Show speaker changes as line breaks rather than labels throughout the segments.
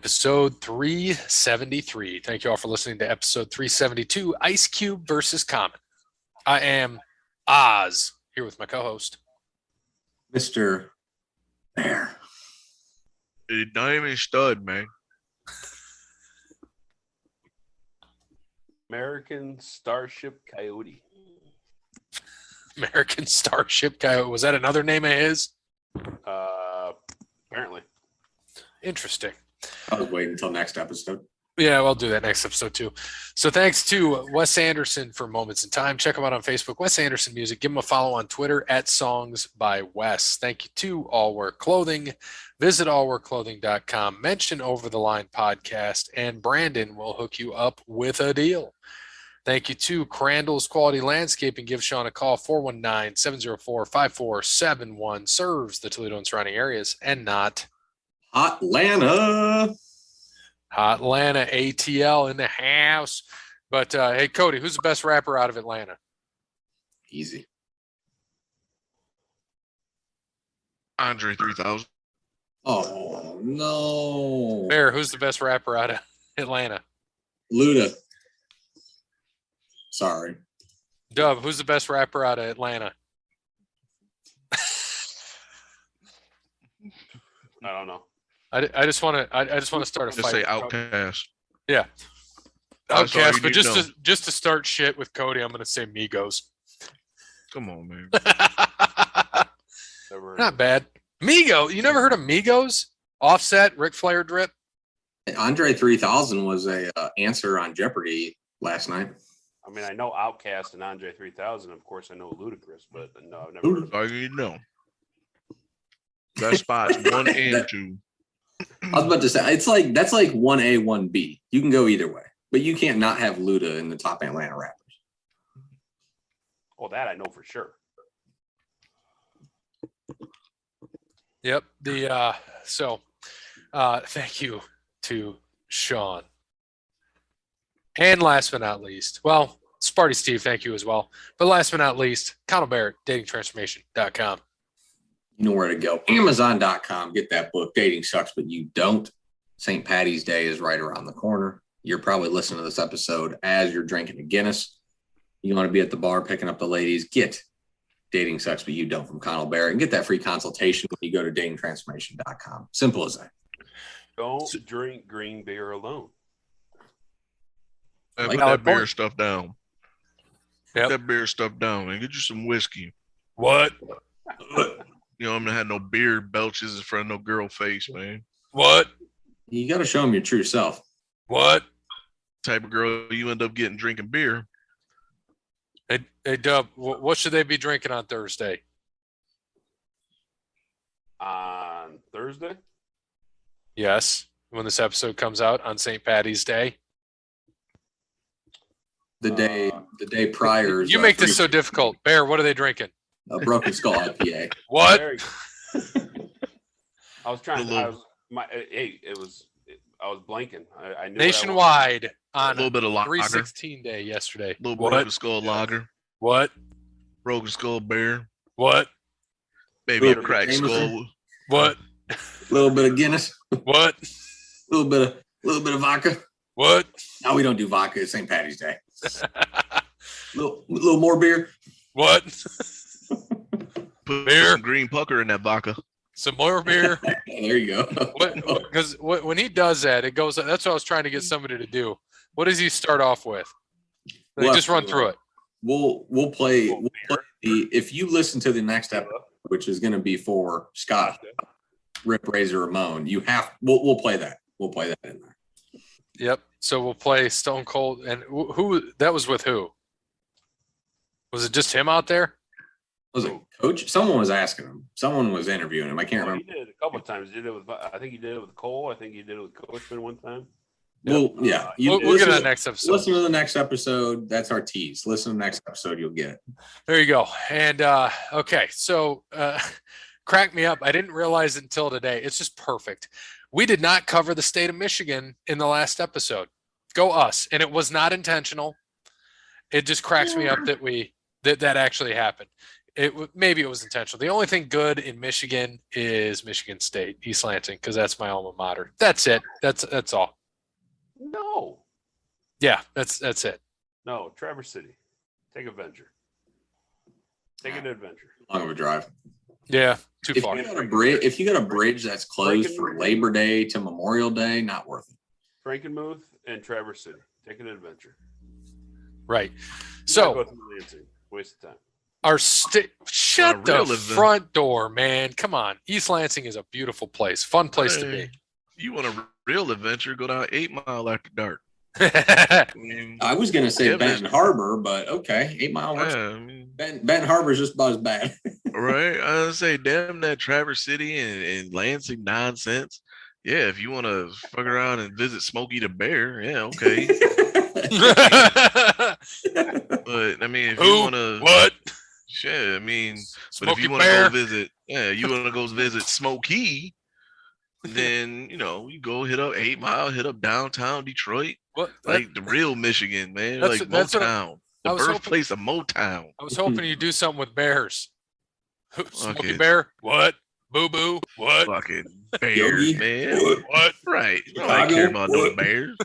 Episode 373. Thank you all for listening to episode 372, Ice Cube versus Common. I am Oz, here with my co-host,
Mr. Bear.
A diamond stud, man.
American Starship Coyote.
American Starship Coyote. Was that another name of his?
Apparently.
Interesting.
I was waiting until next episode.
Yeah, we'll do that next episode too. So thanks to Wes Anderson for Moments in Time. Check him out on Facebook, Wes Anderson Music. Give him a follow on Twitter at Songs by Wes. Thank you to All Work Clothing. Visit allworkclothing.com. Mention Over the Line Podcast, and Brandon will hook you up with a deal. Thank you to Crandall's Quality Landscaping. Give Sean a call, 419-704-5471. Serves the Toledo and surrounding areas and not
Atlanta.
Atlanta, ATL in the house. But, hey, Kode, who's the best rapper out of Atlanta?
Easy.
Andre 3000.
Oh, no.
Bear, who's the best rapper out of Atlanta?
Luda. Sorry.
Dub, who's the best rapper out of Atlanta?
I don't know.
I just want to start a
Just
fight.
say Outcast.
Yeah.
That's all
Outcast,
you
but
need to know.
just to start shit with Kode, I'm going to say Migos.
Come on, man.
Never-
Not bad. Migos. You never heard of Migos? Offset, Ric Flair drip.
Andre 3000 was a answer on Jeopardy last night.
I mean, I know Outkast and Andre 3000. Of course, I know Ludacris, but no, I've never heard of
All you need to know. Best spots 1 and 2.
I was about to say, that's like 1A, 1B. You can go either way, but you can't not have Luda in the top Atlanta rappers.
Oh, that I know for sure.
Yep. Thank you to Sean. And last but not least, well, Sparty Steve, thank you as well. But last but not least, Connell Barrett, datingtransformation.com.
You know where to go. Amazon.com. Get that book. Dating Sucks, But You Don't. St. Patty's Day is right around the corner. You're probably listening to this episode as you're drinking a Guinness. You want to be at the bar picking up the ladies. Get Dating Sucks, But You Don't from Connell Barrett, and get that free consultation when you go to datingtransformation.com. Simple as that.
Don't drink green beer alone.
Put
Like
that beer
point.
stuff down.
Yep.
Put that beer stuff down and get you some whiskey.
What?
You know, I'm gonna have no beard belches in front of no girl face, man.
What?
You got to show them your true self.
What?
Type of girl you end up getting drinking beer.
Hey Dub, what should they be drinking on Thursday?
On Thursday?
Yes, when this episode comes out on St. Patty's Day.
The day prior. is,
You make this so difficult. Bear, what are they drinking?
a Broken Skull IPA.
What?
Very- I was trying.
A
I
little-
was. I was blanking. I knew
Nationwide
A
on
little bit of lager.
316 day yesterday.
A little
What?
Broken Skull lager.
What?
Broken Skull beer.
What?
Maybe a
Little
cracked
Jameson.
skull.
What?
A little bit of Guinness.
What?
A little bit of vodka.
What?
No, we don't do vodka. It's St. Patty's Day. Little more beer.
What?
Put
Beer.
some green pucker in that vodka.
Some more beer?
There you go.
Because when he does that, it goes. That's what I was trying to get somebody to do. What does he start off with? Like,
Well,
just run through it.
We'll play the, if you listen to the next episode, which is going to be for Scott, Rip Razor Ramon, we'll play that. We'll play that in there.
Yep. So we'll play Stone Cold. And who that was with who? Was it just him out there?
Was it Coach? Someone was asking him. Someone was interviewing him. I can't
Well,
remember.
he did it a couple of times. He did it with. I think he did it with Cole. I think he did it with Coachman one time.
Well, yeah.
We'll get to that next episode.
Listen to the next episode. That's our tease. Listen to the next episode. You'll get it.
There you go. And okay, so crack me up. I didn't realize it until today. It's just perfect. We did not cover the state of Michigan in the last episode. Go us. And it was not intentional. It just cracks me up that that actually happened. maybe it was intentional. The only thing good in Michigan is Michigan State, East Lansing, because that's my alma mater. That's it. That's all.
No,
Yeah, that's it.
no, Traverse City. Take a venture. Take an adventure.
Long of a drive.
Yeah, too
If
far.
if you got a bridge that's closed for Labor Day to Memorial Day, not worth it.
Frankenmuth and Traverse City. Take an adventure.
Right.
You
So
gotta go through Lansing. Waste of time.
our shut
a
the
real event.
front door, man. Come on. East Lansing is a beautiful place. Fun place to be.
You want a real adventure? Go down 8 Mile after dark. I mean,
I was gonna say
Yeah,
Benton Harbor, but okay, 8 Mile works.
yeah, I mean,
Benton Harbor is just about as bad.
right? I would say, damn that Traverse City and Lansing nonsense. Yeah, if you want to fuck around and visit Smokey the Bear, yeah, okay. But I mean, if you want to,
What?
shit, I mean, but
Smokey
if you want to
Bear?
go visit, you want to go visit Smokey, then you go hit up 8 Mile, hit up downtown Detroit,
What?
like the real Michigan, man,
That's-
like
that's what
Motown,
I
the
was hoping-
birthplace of Motown.
I was hoping you'd do something with bears. Smokey
Okay.
Bear? What? Boo Boo? What?
Fucking bears,
Yogi?
man.
What?
Right. I care about no
What?
bears.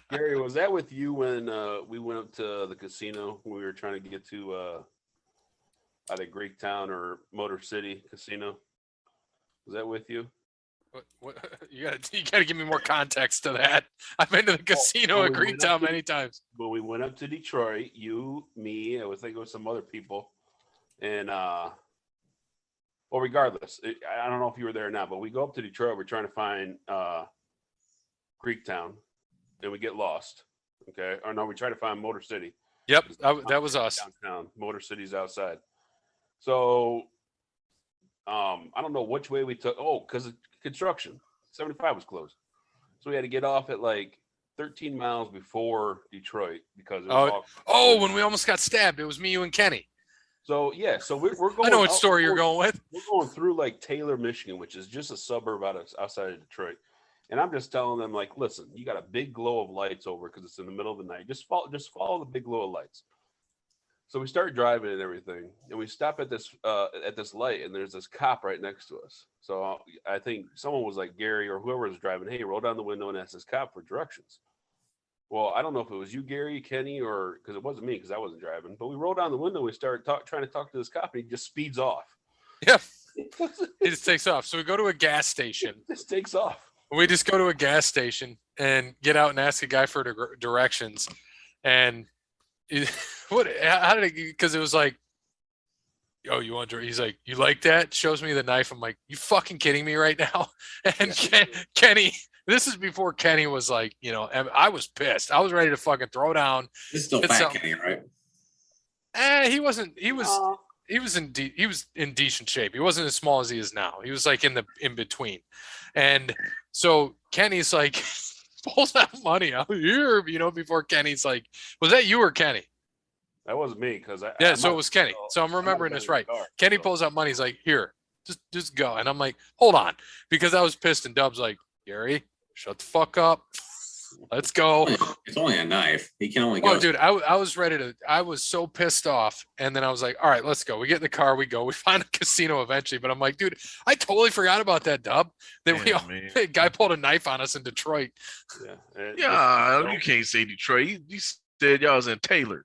Gary, was that with you when we went up to the casino? We were trying to get to either Greektown or Motor City Casino. Was that with you?
What? You gotta give me more context to that. I've been to the casino
well,
at
we went
Greektown
up to-
many times.
When we went up to Detroit, you, me, I was thinking with some other people, and well, regardless, I don't know if you were there or not, but we go up to Detroit. We're trying to find Greektown, and we get lost. Okay, or no, we try to find Motor City.
Yep, that was us.
Downtown. Motor City's outside. So I don't know which way we took. Oh, because of construction. 75 was closed. So we had to get off at like 13 miles before Detroit because it was
Oh, when we almost got stabbed, it was me, you, and Kenny.
So yeah, so we're going.
I know what story you're going with.
We're going through like Taylor, Michigan, which is just a suburb outside of Detroit. And I'm just telling them, like, listen, you got a big glow of lights over because it's in the middle of the night. Just follow the big glow of lights. So we start driving and everything, and we stop at this light, and there's this cop right next to us. So I think someone was like Gary or whoever was driving, hey, roll down the window and ask this cop for directions. Well, I don't know if it was you, Gary, Kenny, or because it wasn't me because I wasn't driving. But we rolled down the window, we started trying to talk to this cop, and he just speeds off.
Yeah, he just takes off. So we go to a gas station.
Just takes off.
We just go to a gas station and get out and ask a guy for directions. And how did it? Because it was like, oh, you want? He's like, you like that? Shows me the knife. I'm like, you fucking kidding me right now? And Kenny, this is before Kenny was like, I was pissed. I was ready to fucking throw down.
This is still fat Kenny, right?
He wasn't. He was in decent shape. He wasn't as small as he is now. He was like in between. And so Kenny's like pulls that money out here, before Kenny's like, was that you or Kenny?
That wasn't me because
so it was Kenny. So I'm remembering this right. Kenny pulls out money. He's like, here, just go. And I'm like, hold on, because I was pissed. And Dub's like, Gary, shut the fuck up. Let's go.
It's only a knife. He can only go.
Oh, dude, I was ready to. I was so pissed off, and then I was like, "All right, let's go." We get in the car, we go. We find a casino eventually, but I'm like, "Dude, I totally forgot about that, Dub. That the guy pulled a knife on us in Detroit."
Yeah, you can't say Detroit. You said y'all was in Taylor.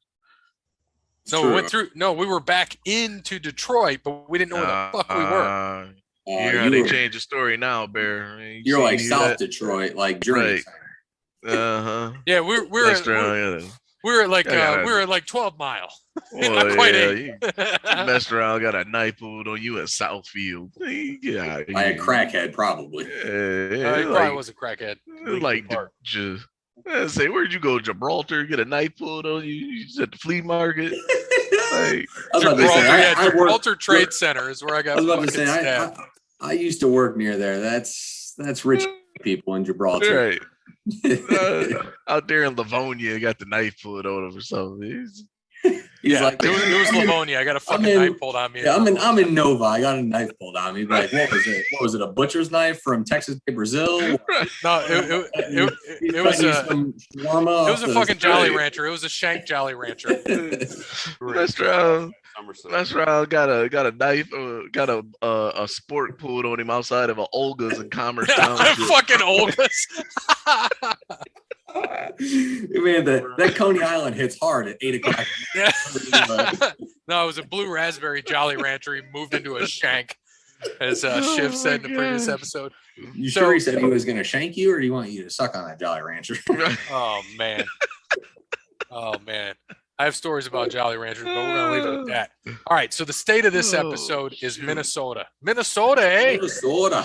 No, we went through. No, we were back into Detroit, but we didn't know where the fuck we were.
Yeah, they changed the story now, Bear.
You're like South Detroit, like Jersey.
Yeah, we were like 12 Mile. Not quite
you messed around, got a knife pulled on you at Southfield. Yeah,
by a crackhead, probably.
He probably was a crackhead.
Like, say, where'd you go? Gibraltar? Get a knife pulled on you? You at the flea market? Like,
Gibraltar Trade Center is where I got.
I was about to say, I used to work near there. That's rich people in Gibraltar.
Right. Out there in Livonia, got the knife pulled on him or something.
He's like,
it was Livonia. I got a fucking knife pulled on me.
Yeah, I'm in Nova. I got a knife pulled on me. Like, what was it? What was it? A butcher's knife from Texas to Brazil?
No, it was a fucking Jolly Rancher. It was a Shank Jolly Rancher.
Restaurant.
Somerset.
That's right. I got a knife. Got a sport pulled on him outside of a Olga's in Commerce Township.
Fucking Olga's.
Man, that Coney Island hits hard at 8:00.
Yeah. No, it was a blue raspberry Jolly Rancher. He moved into a shank, as Shiv said in the previous episode.
You sure he said he was going to shank you, or do you want you to suck on that Jolly Rancher?
Oh man. I have stories about Jolly Ranchers, but we're going to leave it at that. All right. So the state of this episode is Minnesota. Minnesota, eh?
Minnesota.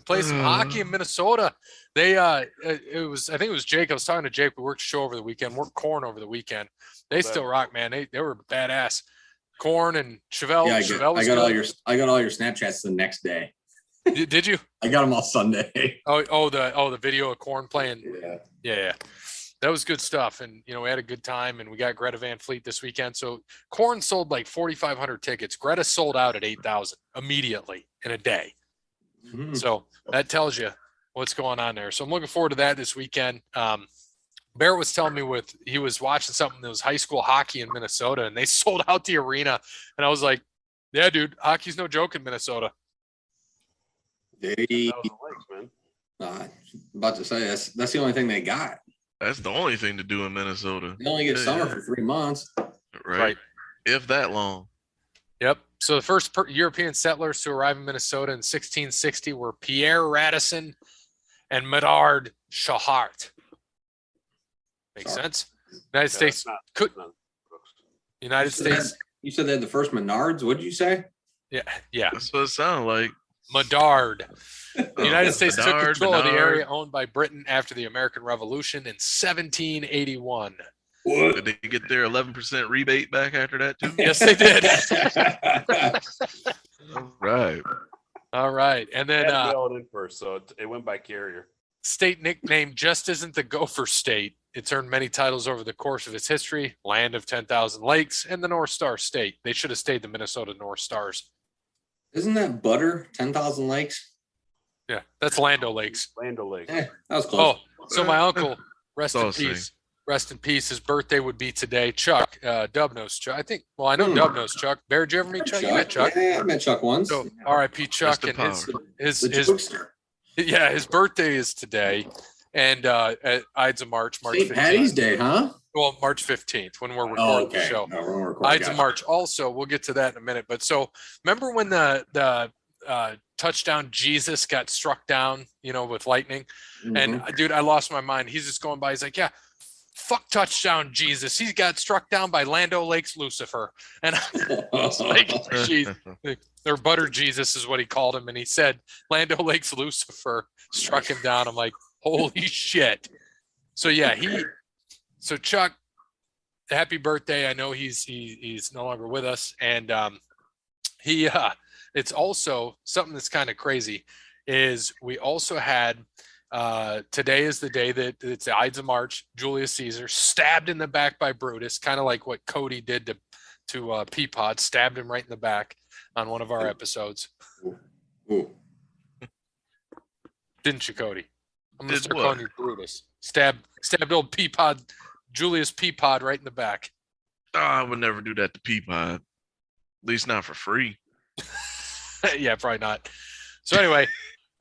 Play some hockey in Minnesota. They I think it was Jake. I was talking to Jake. We worked a show over the weekend, worked Corn over the weekend. They still rock, man. They were badass. Corn and Chevelle.
Yeah,
Chevelle was
I got all your Snapchats the next day.
Did you?
I got them all Sunday.
The video of Corn playing.
Yeah.
That was good stuff. And, we had a good time, and we got Greta Van Fleet this weekend. So Corn sold like 4,500 tickets. Greta sold out at 8,000 immediately in a day.
Mm-hmm.
So that tells you what's going on there. So I'm looking forward to that this weekend. Barrett was telling me he was watching something that was high school hockey in Minnesota, and they sold out the arena. And I was like, yeah, dude, hockey's no joke in Minnesota.
About to say that's the only thing they got.
That's the only thing to do in Minnesota.
They only get summer for 3 months.
Right. If that long.
Yep. So the first European settlers to arrive in Minnesota in 1660 were Pierre Radisson and Medard Chahart. Makes sense? United States could. United States.
You said they had the first Menards. What did you say?
Yeah.
That's what it sounded like.
Medard. The United States took
Menard,
control of the
Menard.
area owned by Britain after the American Revolution in 1781.
What?
Did they get their 11% rebate back after that too?
Yes, they did.
Right.
All right. And then
in first, so it went by carrier.
state nickname just isn't the Gopher State. It's earned many titles over the course of its history: Land of 10,000 Lakes and the North Star State. They should have stayed the Minnesota North Stars.
Isn't that Butter 10,000 Lakes?
Yeah, that's Lando Lakes.
Lando Lake.
That was close.
Oh, so my uncle, rest in
Saucy.
peace. Rest in peace. His birthday would be today. Chuck, Dub knows Chuck. I know Dub knows Chuck. Bear, did you ever meet Chuck? You met Chuck.
Yeah, I met Chuck once.
So R.I.P. Chuck.
Rest in
And his his birthday is today. And at Ides of March
St.
15th.
Patty's Day, huh?
Well, March 15th when we're recording the show.
No, we're recording.
Ides of March also. We'll get to that in a minute. But so remember when the touchdown Jesus got struck down, with lightning?
Mhm.
And dude, I lost my mind. He's just going by. He's like, yeah, fuck touchdown Jesus. He got struck down by Lando Lakes Lucifer. And I was like, geez. Or Butter Jesus is what he called him. And he said Lando Lakes Lucifer struck him down. I'm like, holy shit. So yeah, so Chuck, happy birthday. I know he's no longer with us. And it's also something that's kind of crazy is we also had today is the day that it's the Ides of March. Julius Caesar stabbed in the back by Brutus, kind of like what Kode did to Peapod, stabbed him right in the back on one of our episodes.
Ooh.
Didn't you, Cody? I'm gonna
Did
start
what?
calling you Brutus. Stabbed old Peapod, Julius Peapod, right in the back.
Oh, I would never do that to Peapod. At least not for free.
Yeah, probably not. So anyway,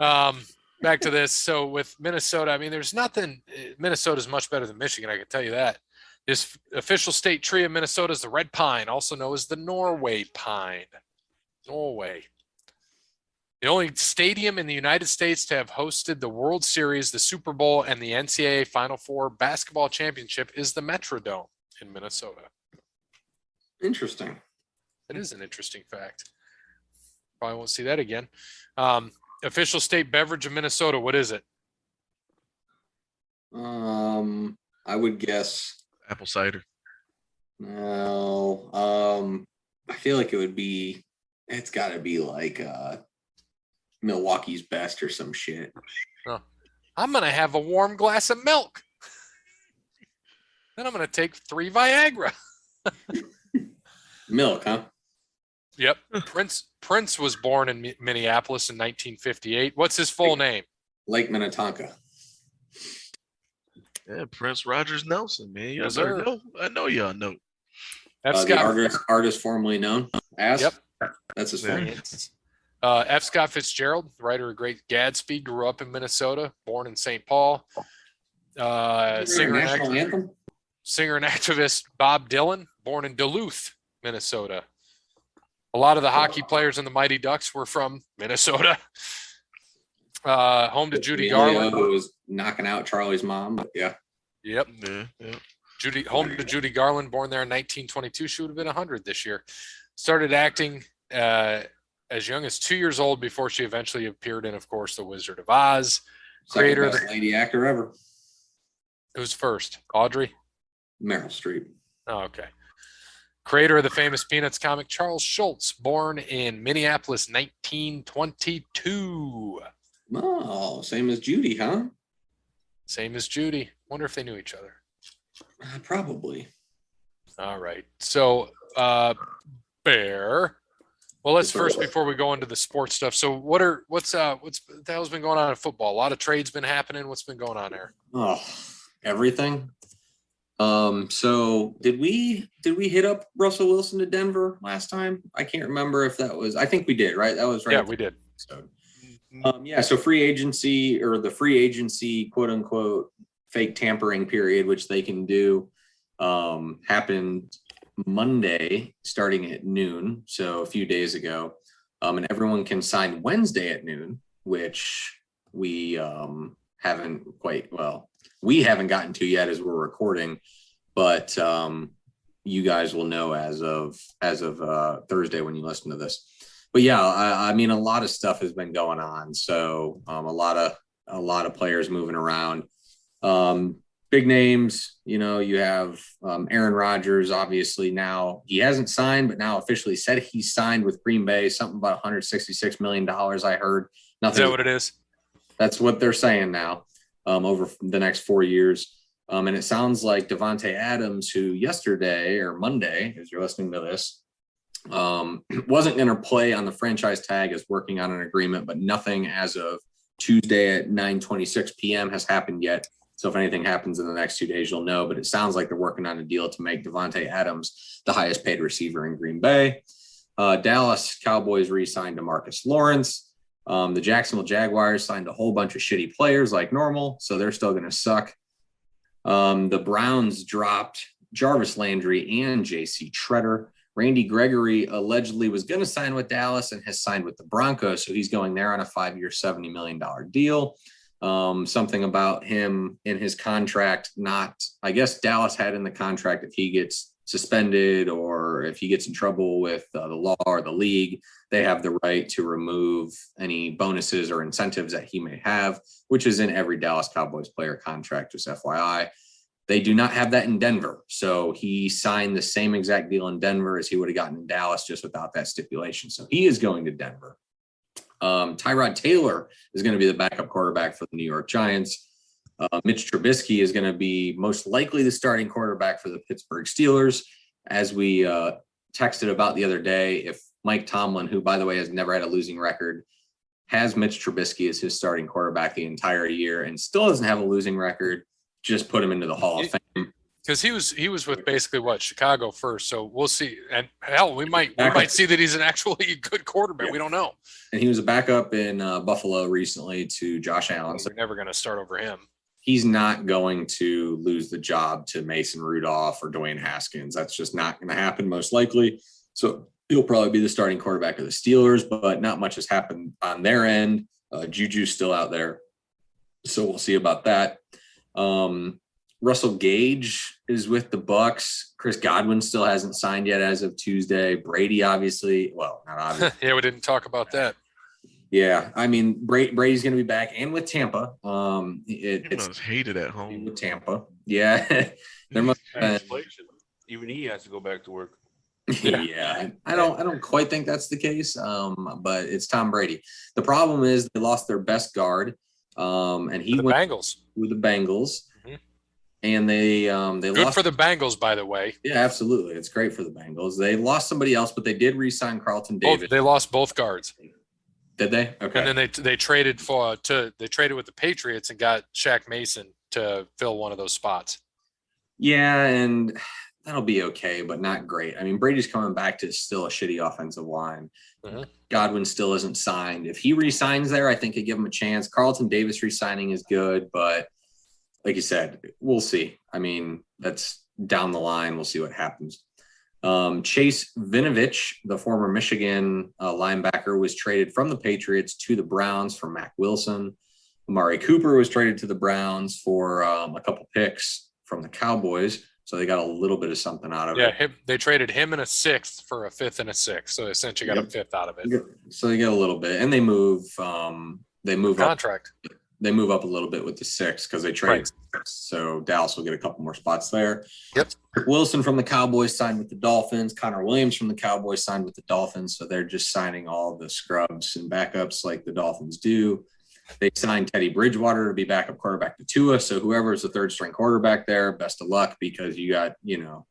back to this. So with Minnesota, I mean, there's nothing. Minnesota's much better than Michigan, I can tell you that. This official state tree of Minnesota is the red pine, also known as the Norway pine. Norway. The only stadium in the United States to have hosted the World Series, the Super Bowl, and the NCAA Final Four basketball championship is the Metrodome in Minnesota.
Interesting.
That is an interesting fact. Probably won't see that again. Official state beverage of Minnesota. What is it?
I would guess.
Apple cider.
No. I feel like it's got to be like Milwaukee's Best or some shit.
I'm going to have a warm glass of milk. Then I'm going to take 3 Viagra.
Milk, huh?
Yep. Prince was born in Minneapolis in 1958. What's his full name?
Lake Minnetonka.
Yeah, Prince Rogers Nelson, man.
Yes, sir.
I know y'all know.
F.
The
Scott.
artist formerly known as.
Yep.
That's his
Yeah.
full name.
F. Scott Fitzgerald, writer of Great Gatsby, grew up in Minnesota, born in St. Paul. Singer
National anthem.
and activist Bob Dylan, born in Duluth, Minnesota. A lot of the hockey players in the Mighty Ducks were from Minnesota. Home to Judy Garland.
Who was knocking out Charlie's mom, but yeah.
Yep.
Yeah.
Home to Judy Garland, born there in 1922. She would have been 100 this year. Started acting as young as 2 years old before she eventually appeared in, of course, The Wizard of Oz. Creator of
Second best lady actor ever.
Who's first? Audrey?
Meryl Streep.
Oh, okay. Creator of the famous Peanuts comic, Charles Schultz, born in Minneapolis, 1922.
Oh, same as Judy, huh?
Same as Judy. Wonder if they knew each other.
Probably.
All right. So, Bear. Well, let's first, before we go into the sports stuff. So, what's the hell's been going on in football? A lot of trades been happening. What's been going on there?
Oh, everything. So did we hit up Russell Wilson to Denver last time? I can't remember if that was. I think we did, right? That was right.
Yeah, we did.
So, so free agency, or the free agency, quote unquote, fake tampering period, which they can do, happened Monday starting at noon. So a few days ago, and everyone can sign Wednesday at noon, which we haven't gotten to yet as we're recording, but you guys will know as of Thursday when you listen to this. But yeah, I mean, a lot of stuff has been going on. So a lot of players moving around. Big names, you have Aaron Rodgers. Obviously now he hasn't signed, but now officially said he's signed with Green Bay. Something about $166 million. I heard. Nothing.
Is that what it is?
That's what they're saying now. Over the next 4 years. And it sounds like Devontae Adams, who yesterday or Monday, as you're listening to this, wasn't going to play on the franchise tag, is working on an agreement, but nothing as of Tuesday at 9:26 p.m. has happened yet. So if anything happens in the next 2 days, you'll know. But it sounds like they're working on a deal to make Devontae Adams the highest paid receiver in Green Bay. Dallas Cowboys re-signed DeMarcus Lawrence. The Jacksonville Jaguars signed a whole bunch of shitty players like normal, so they're still going to suck. The Browns dropped Jarvis Landry and J.C. Treader. Randy Gregory allegedly was going to sign with Dallas and has signed with the Broncos, so he's going there on a 5-year, $70 million deal. Something about him in his contract, I guess Dallas had in the contract, if he gets suspended or if he gets in trouble with the law or the league, they have the right to remove any bonuses or incentives that he may have, which is in every Dallas Cowboys player contract, just FYI. They do not have that in Denver. So he signed the same exact deal in Denver as he would have gotten in Dallas, just without that stipulation. So he is going to Denver. Tyrod Taylor is going to be the backup quarterback for the New York Giants. Mitch Trubisky is going to be most likely the starting quarterback for the Pittsburgh Steelers. As we texted about the other day, if Mike Tomlin, who, by the way, has never had a losing record, has Mitch Trubisky as his starting quarterback the entire year and still doesn't have a losing record, just put him into the Hall of Fame.
Because he was with basically Chicago first, so we'll see. And hell, we might see that he's an actually good quarterback. Yeah. We don't know.
And he was a backup in Buffalo recently to Josh Allen.
So we're never going to start over him.
He's not going to lose the job to Mason Rudolph or Dwayne Haskins. That's just not going to happen, most likely. So he'll probably be the starting quarterback of the Steelers, but not much has happened on their end. Juju's still out there, so we'll see about that. Russell Gage is with the Bucks. Chris Godwin still hasn't signed yet as of Tuesday. Brady, obviously, well, not obviously.
Yeah, we didn't talk about that.
Yeah, I mean, Brady's going to be back, and with Tampa.
It's hated at home
with Tampa. Yeah, there must be
inflation. Even he has to go back to work.
Yeah, I don't quite think that's the case. But it's Tom Brady. The problem is they lost their best guard, and he went
Bengals
with the Bengals. And they
good
lost
for the Bengals, by the way.
Yeah, absolutely. It's great for the Bengals. They lost somebody else, but they did re-sign Carlton Davis.
They lost both guards.
Did they? Okay.
And then they traded with the Patriots and got Shaq Mason to fill one of those spots.
Yeah, and that'll be okay, but not great. I mean, Brady's coming back to still a shitty offensive line.
Mm-hmm.
Godwin still isn't signed. If he re-signs there, I think I give him a chance. Carlton Davis re-signing is good, but like you said, we'll see. I mean, that's down the line. We'll see what happens. Chase Vinovich, the former Michigan linebacker, was traded from the Patriots to the Browns for Mac Wilson. Amari Cooper was traded to the Browns for a couple picks from the Cowboys. So they got a little bit of something out of it.
Yeah, they traded him and a sixth for a fifth and a sixth. So essentially got a fifth out of it.
So they get a little bit, and they move
contract.
They move up a little bit with the six because they trade. Right. So Dallas will get a couple more spots there.
Yep.
Wilson from the Cowboys signed with the Dolphins. Connor Williams from the Cowboys signed with the Dolphins. So they're just signing all the scrubs and backups like the Dolphins do. They signed Teddy Bridgewater to be backup quarterback to Tua. So whoever is the third string quarterback there, best of luck because you got,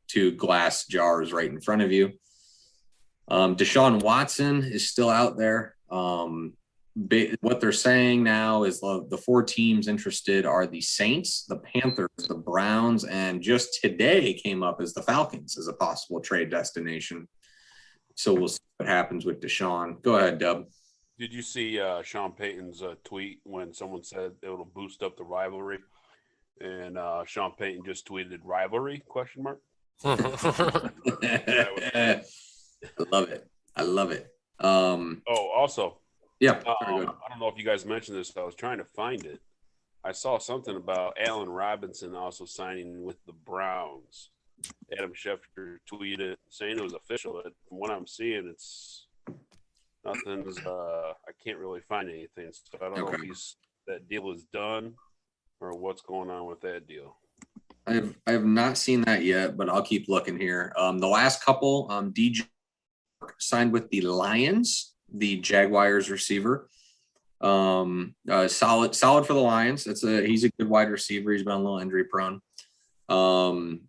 two glass jars right in front of you. Deshaun Watson is still out there. What they're saying now is the four teams interested are the Saints, the Panthers, the Browns, and just today came up as the Falcons as a possible trade destination. So we'll see what happens with Deshaun. Go ahead, Dub.
Did you see Sean Payton's tweet when someone said it'll boost up the rivalry? And Sean Payton just tweeted rivalry, ?
I love it.
Also.
Yeah.
I don't know if you guys mentioned this. I was trying to find it. I saw something about Allen Robinson also signing with the Browns. Adam Schefter tweeted saying it was official. From what I'm seeing, it's nothing's. I can't really find anything. So I don't know if that deal is done or what's going on with that deal.
I have not seen that yet, but I'll keep looking here. The last couple, DJ signed with the Lions. The Jaguars receiver, solid for the Lions. He's a good wide receiver. He's been a little injury prone. Von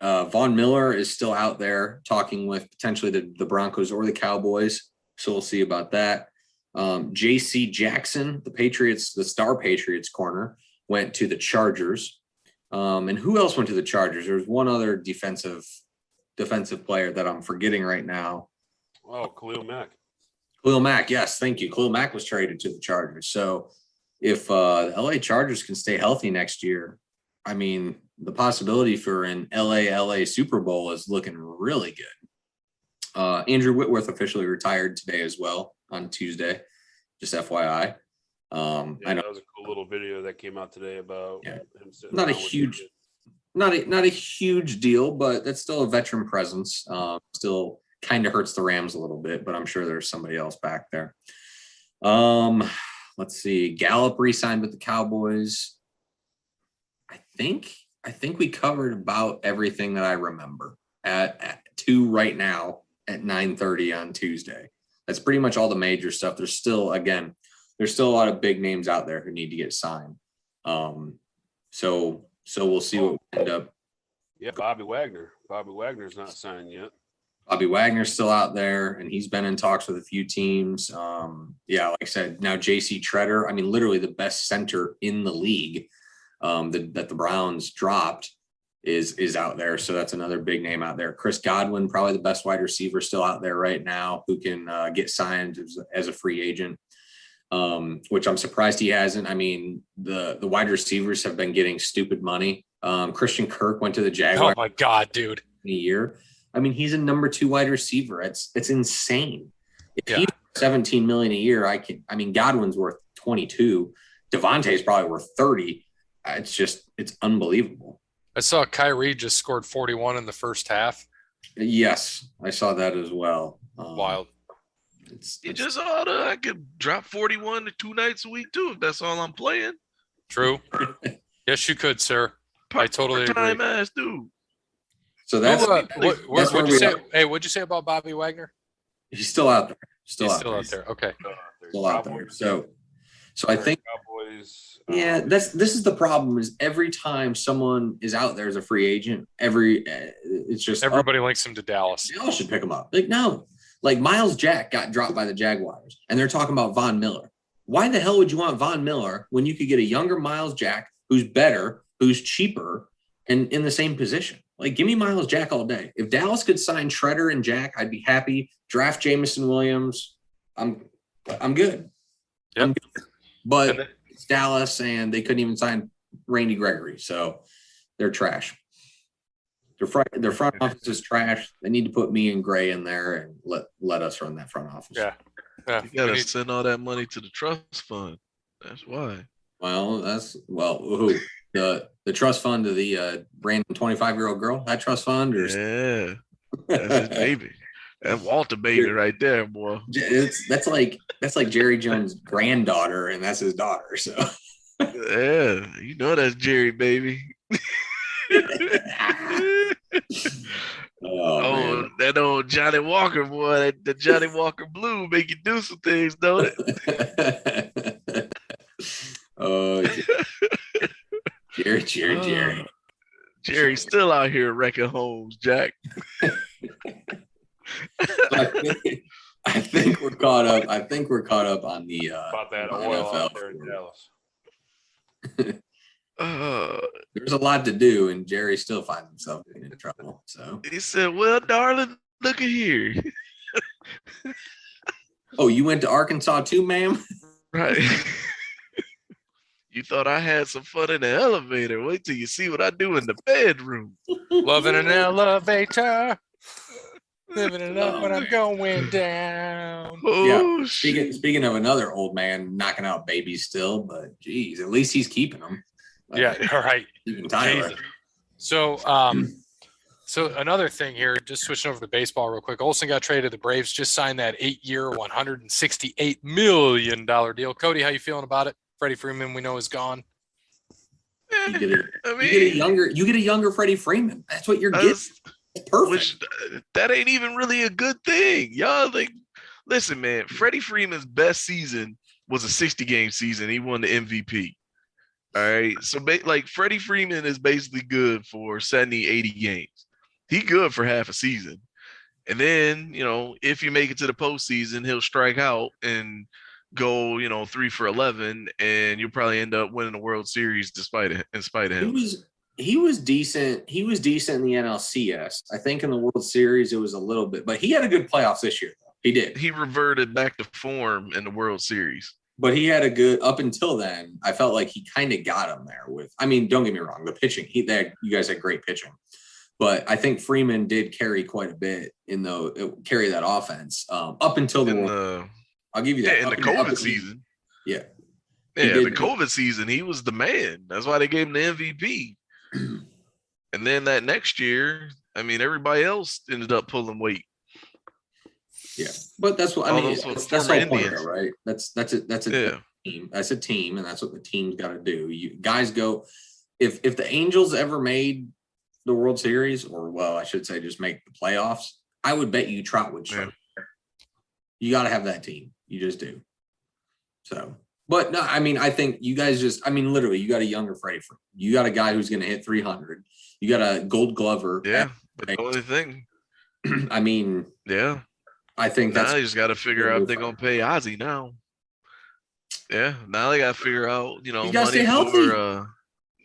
Miller is still out there talking with potentially the Broncos or the Cowboys. So we'll see about that. J.C. Jackson, the star Patriots corner, went to the Chargers. And who else went to the Chargers? There's one other defensive player that I'm forgetting right now.
Oh, Khalil Mack.
Khalil Mack, yes, thank you. Khalil Mack was traded to the Chargers. So if the LA Chargers can stay healthy next year, I mean, the possibility for an LA Super Bowl is looking really good. Andrew Whitworth officially retired today as well on Tuesday, just FYI. I know
that was a cool little video that came out today about him sitting
not a huge deal, but that's still a veteran presence. Still kind of hurts the Rams a little bit, but I'm sure there's somebody else back there. Let's see. Gallup re-signed with the Cowboys. I think we covered about everything that I remember at 2 right now at 9:30 on Tuesday. That's pretty much all the major stuff. There's still a lot of big names out there who need to get signed. So we'll see what we end up.
Yeah, Bobby Wagner. Bobby Wagner's not signed yet.
Bobby Wagner's still out there, and he's been in talks with a few teams. Like I said, now J.C. Treader, I mean, literally the best center in the league that the Browns dropped is out there. So that's another big name out there. Chris Godwin, probably the best wide receiver still out there right now who can get signed as a free agent, which I'm surprised he hasn't. I mean, the wide receivers have been getting stupid money. Christian Kirk went to the Jaguars.
Oh, my God, dude.
In a year. I mean, he's a number 2 wide receiver. It's insane. If he's $17 million a year, Godwin's worth 22. Devontae's probably worth 30. It's unbelievable.
I saw Kyrie just scored 41 in the first half.
Yes, I saw that as well.
Wild.
I could drop 41 to 2 nights a week too if that's all I'm playing.
True. Yes, you could, sir. I totally agree.
Time ass dude.
So that's
what'd you say? Hey, what'd you say about Bobby Wagner?
He's still out there.
Still out there. Okay.
Still out there. So I think
Cowboys.
this is the problem is every time someone is out there as a free agent, it's just
everybody links him to Dallas.
Dallas should pick him up. No, Miles Jack got dropped by the Jaguars, and they're talking about Von Miller. Why the hell would you want Von Miller when you could get a younger Miles Jack who's better, who's cheaper, and in the same position? Like, give me Miles Jack all day. If Dallas could sign Shredder and Jack, I'd be happy. Draft Jamison Williams. I'm good.
Yep.
I'm good. But it's Dallas, and they couldn't even sign Randy Gregory, so they're trash. Their front office is trash. They need to put me and Gray in there and let us run that front office.
Yeah.
You gotta send all that money to the trust fund. That's why.
Well, who? The trust fund of the random 25-year-old girl? That trust fund? Or
Yeah. That's his baby. That Walter baby right there, boy.
That's like Jerry Jones' granddaughter, and that's his daughter. So
yeah, you know that's Jerry, baby.
Man.
That old Johnny Walker boy, the Johnny Walker Blue make you do some things, don't it?
Oh, Jerry.
Jerry's still out here wrecking homes, Jack.
I think we're caught up. I think we're caught up on the
about that oil
NFL
out there in Dallas.
There's a lot to do, and Jerry still finds himself getting in trouble. So
he said, "Well, darling, look at here."
Oh, you went to Arkansas too, ma'am?
Right. You thought I had some fun in the elevator. Wait till you see what I do in the bedroom.
Loving an elevator. Living it up when I'm going down.
Yeah. Speaking of another old man knocking out babies still, but geez, at least he's keeping them.
Yeah, all right.
Even Tyler.
So, so another thing here, just switching over to baseball real quick. Olsen got traded to the Braves, just signed that 8-year, $168 million deal. Kode, how you feeling about it? Freddie Freeman, we know, is gone.
You get a younger Freddie Freeman. That's what you're getting. Perfect.
That ain't even really a good thing. Y'all listen, man, Freddie Freeman's best season was a 60-game season. He won the MVP. All right. So Freddie Freeman is basically good for 70, 80 games. He good for half a season. And then, if you make it to the postseason, he'll strike out and go, 3 for 11, and you'll probably end up winning the World Series in spite of him.
He was decent. He was decent in the NLCS. I think in the World Series it was a little bit, but he had a good playoffs this year, though. He did.
He reverted back to form in the World Series.
But he had a good up until then. I felt like he kind of got him there with. I mean, don't get me wrong, the pitching. You guys had great pitching, but I think Freeman did carry quite a bit carry that offense up until I'll give you that.
Yeah, in the COVID season.
Yeah.
Yeah, the COVID season, he was the man. That's why they gave him the MVP. And then that next year, I mean, everybody else ended up pulling weight.
Yeah, but that's what that's the whole point, right? That's a team. That's a team, and that's what the team's got to do. You guys go. If the Angels ever made the World Series, or I should say, just make the playoffs, I would bet you Trot would start. Yeah. You got to have that team. You just do. So. But no, I mean, I think you guys literally, you got a younger Freddie Freeman. You got a guy who's going to hit 300. You got a Gold Glover.
Yeah, but the only thing.
I mean,
yeah,
I think that's.
Now you just got to figure out if they're going to pay Ozzy now. Yeah, now they got to figure out,
you gotta stay healthy.
No,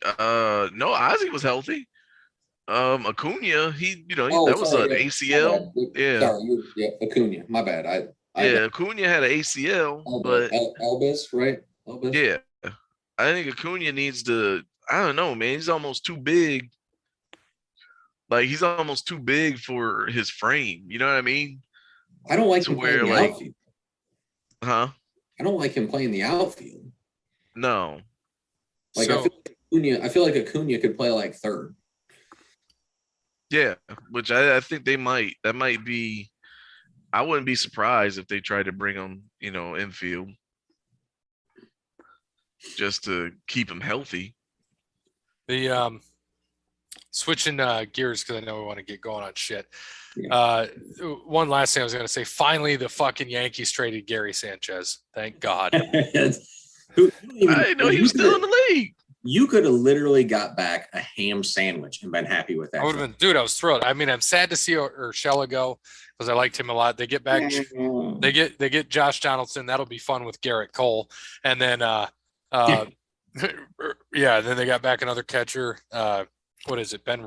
Ozzy was healthy. Acuna, that was an ACL. Yeah.
Sorry, Acuna. My bad.
Acuna had an ACL, but
Elvis, right? Elvis?
Yeah, I think Acuna needs to. I don't know, man. He's almost too big. Like he's almost too big for his frame. You know what I mean?
I don't like him playing the outfield.
Huh?
I don't like him playing the outfield.
No.
Like I feel like Acuna could play like third.
Yeah, which I think they might. That might be. I wouldn't be surprised if they tried to bring him, infield, just to keep him healthy.
The switching gears because I know we want to get going on shit.
Yeah.
One last thing I was going to say. Finally, the fucking Yankees traded Gary Sanchez. Thank God.
I didn't know he was still in the league.
You could have literally got back a ham sandwich and been happy with that.
I would have been, dude. I was thrilled. I mean, I'm sad to see Urshela go because I liked him a lot. They get back, they get Josh Donaldson. That'll be fun with Garrett Cole, and then then they got back another catcher. What is it, Ben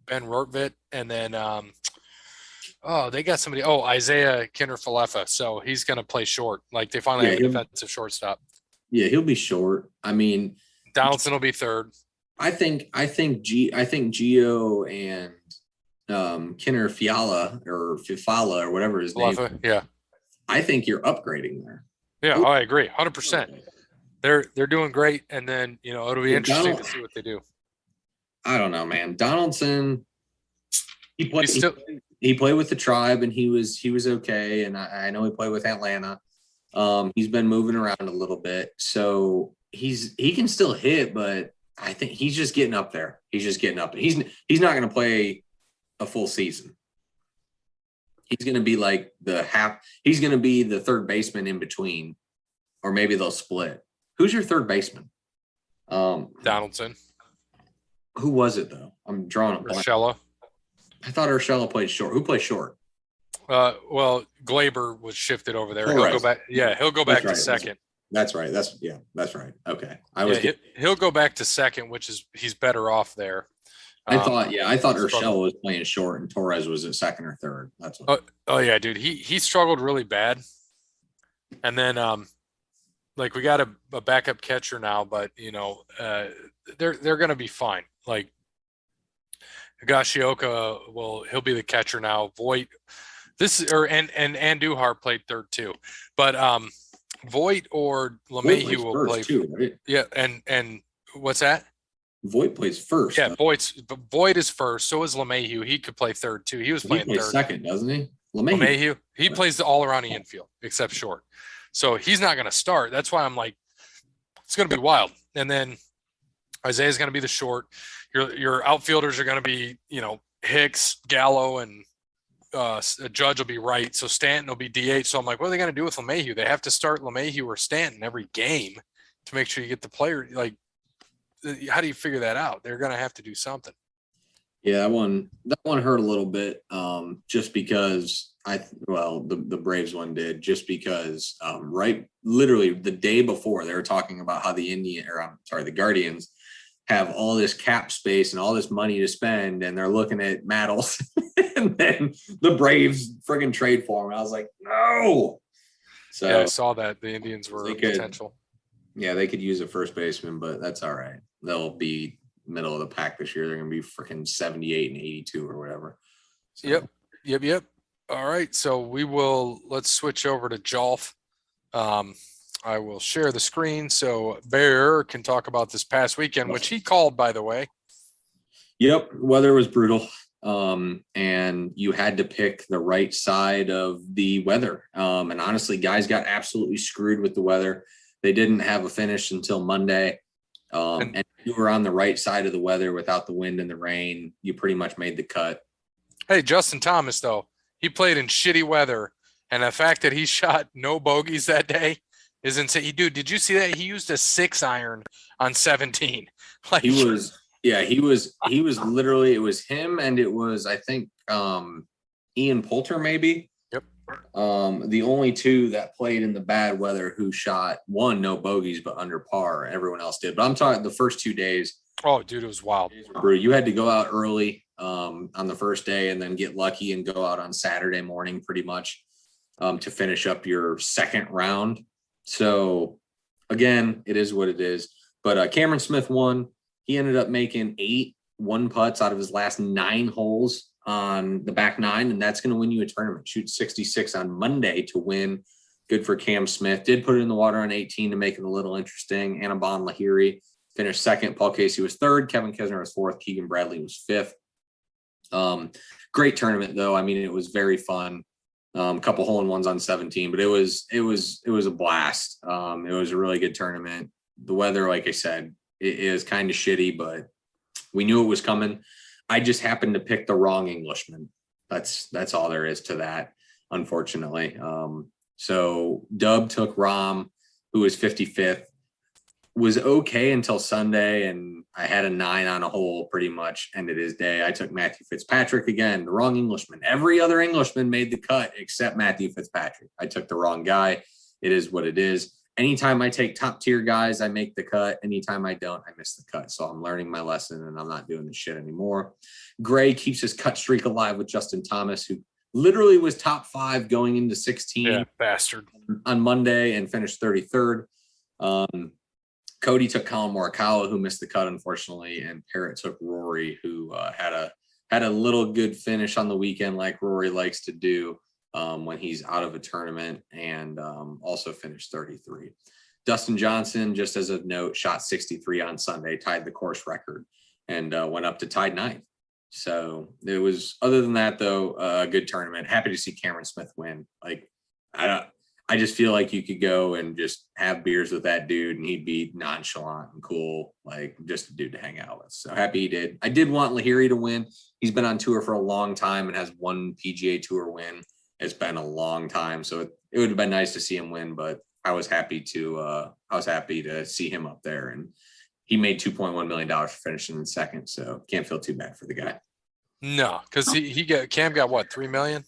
Ben Rortvit, and then they got somebody. Oh, Isaiah Kinder-Falefa. So he's going to play short. Like they finally
Yeah,
have a defensive shortstop.
Yeah, he'll be short. I mean,
Donaldson will be third.
I think Gio and Kinner Fiala or Fifala or whatever his name.
Falefa, yeah.
I think you're upgrading there.
Yeah, I agree, 100%. They're doing great, and then it'll be interesting to see what they do.
I don't know, man. Donaldson, he played with the Tribe, and he was okay, and I know he played with Atlanta. He's been moving around a little bit, so he can still hit, but I think he's just getting up there. He's not going to play a full season. He's going to be like he's going to be the third baseman in between, or maybe they'll split. Who's your third baseman?
Donaldson.
Who was it though? I'm drawing a blank.
Urshela.
I thought Urshela played short. Who plays short?
Well, Glaber was shifted over there. He'll go back. Yeah, he'll go back to second.
That's right. That's right. Okay.
He'll go back to second, which is he's better off there.
I thought Urshela was playing short and Torres was at second or third. That's what.
Oh yeah, dude. He struggled really bad. And then we got a backup catcher now, but they're gonna be fine. Like Higashioka he'll be the catcher now. Voit and Andujar played third too. But Voit or LeMahieu will play
too, right?
Yeah, and what's that?
Voit plays first.
Yeah, Voit is first. So is LeMahieu. He could play third too. He was playing third.
Second, doesn't he?
LeMahieu. He plays all around the infield except short. So he's not going to start. That's why I'm like, it's going to be wild. And then Isaiah's going to be the short. Your outfielders are going to be, Hicks, Gallo, and Judge will be right. So Stanton will be DH. So I'm like, what are they going to do with LeMahieu? They have to start LeMahieu or Stanton every game to make sure you get the player. Like, how do you figure that out? They're going to have to do something.
Yeah, that one hurt a little bit, just because the Braves one did, just because literally the day before they were talking about how the Guardians have all this cap space and all this money to spend, and they're looking at Matt Olson, and then the Braves friggin' trade for him. And I was like, no. So
yeah, I saw that the Indians were potential.
Yeah, they could use a first baseman, but that's all right. They'll be middle of the pack this year. They're going to be freaking 78 and 82 or whatever. So.
Yep. All right. So let's switch over to Jolf. I will share the screen so Bear can talk about this past weekend, which he called, by the way.
Yep. Weather was brutal. And you had to pick the right side of the weather. And honestly, guys got absolutely screwed with the weather. They didn't have a finish until Monday. And you were on the right side of the weather without the wind and the rain. You pretty much made the cut.
Hey, Justin Thomas, though, he played in shitty weather. And the fact that he shot no bogeys that day is insane. Dude, did you see that? He used a 6-iron on 17. Like
he was literally, it was him and it was, I think, Ian Poulter maybe.
Yep.
The only two that played in the bad weather who shot no bogeys, but under par. Everyone else did. But I'm talking the first 2 days.
Oh, dude, it was wild.
You had to go out early on the first day and then get lucky and go out on Saturday morning pretty much to finish up your second round. So again, it is what it is. But Cameron Smith won. He ended up making 8 one-putts out of his last 9 holes on the back 9, and that's going to win you a tournament. Shoot 66 on Monday to win. Good for Cam Smith. Did put it in the water on 18 to make it a little interesting. Anibon Lahiri finished second. Paul Casey was third. Kevin Kisner was fourth. Keegan Bradley was fifth. Great tournament, though. I mean, it was very fun. A couple hole-in-ones on 17, but it was a blast. It was a really good tournament. The weather, like I said, it is kind of shitty, but we knew it was coming. I just happened to pick the wrong Englishman. That's all there is to that, unfortunately. So Dub took Rahm, who was 55th, was okay until Sunday, and I had a 9 on a hole pretty much ended his day. I took Matthew Fitzpatrick again, the wrong Englishman. Every other Englishman made the cut except Matthew Fitzpatrick. I took the wrong guy. It is what it is. anytime I take top tier guys, I make the cut. Anytime I don't, I miss the cut. So I'm learning my lesson and I'm not doing this shit anymore. Gray keeps his cut streak alive with Justin Thomas, who literally was top 5 going into 16.
Yeah, bastard.
On Monday and finished 33rd. Kode took Colin Morikawa, who missed the cut, unfortunately, and Parrott took Rory, who had a little good finish on the weekend, like Rory likes to do when he's out of a tournament, and also finished 33. Dustin Johnson, just as a note, shot 63 on Sunday, tied the course record, and went up to tied 9th. So it was, other than that, though, a good tournament. Happy to see Cameron Smith win. Like, I just feel like you could go and just have beers with that dude and he'd be nonchalant and cool, like just a dude to hang out with. So happy he did. I did want Lahiri to win. He's been on tour for a long time and has one PGA Tour win. It's been a long time, so it would have been nice to see him win, but I was happy to see him up there, and he made $2.1 million for finishing in second, so can't feel too bad for the guy.
No, because Cam got what, 3 million?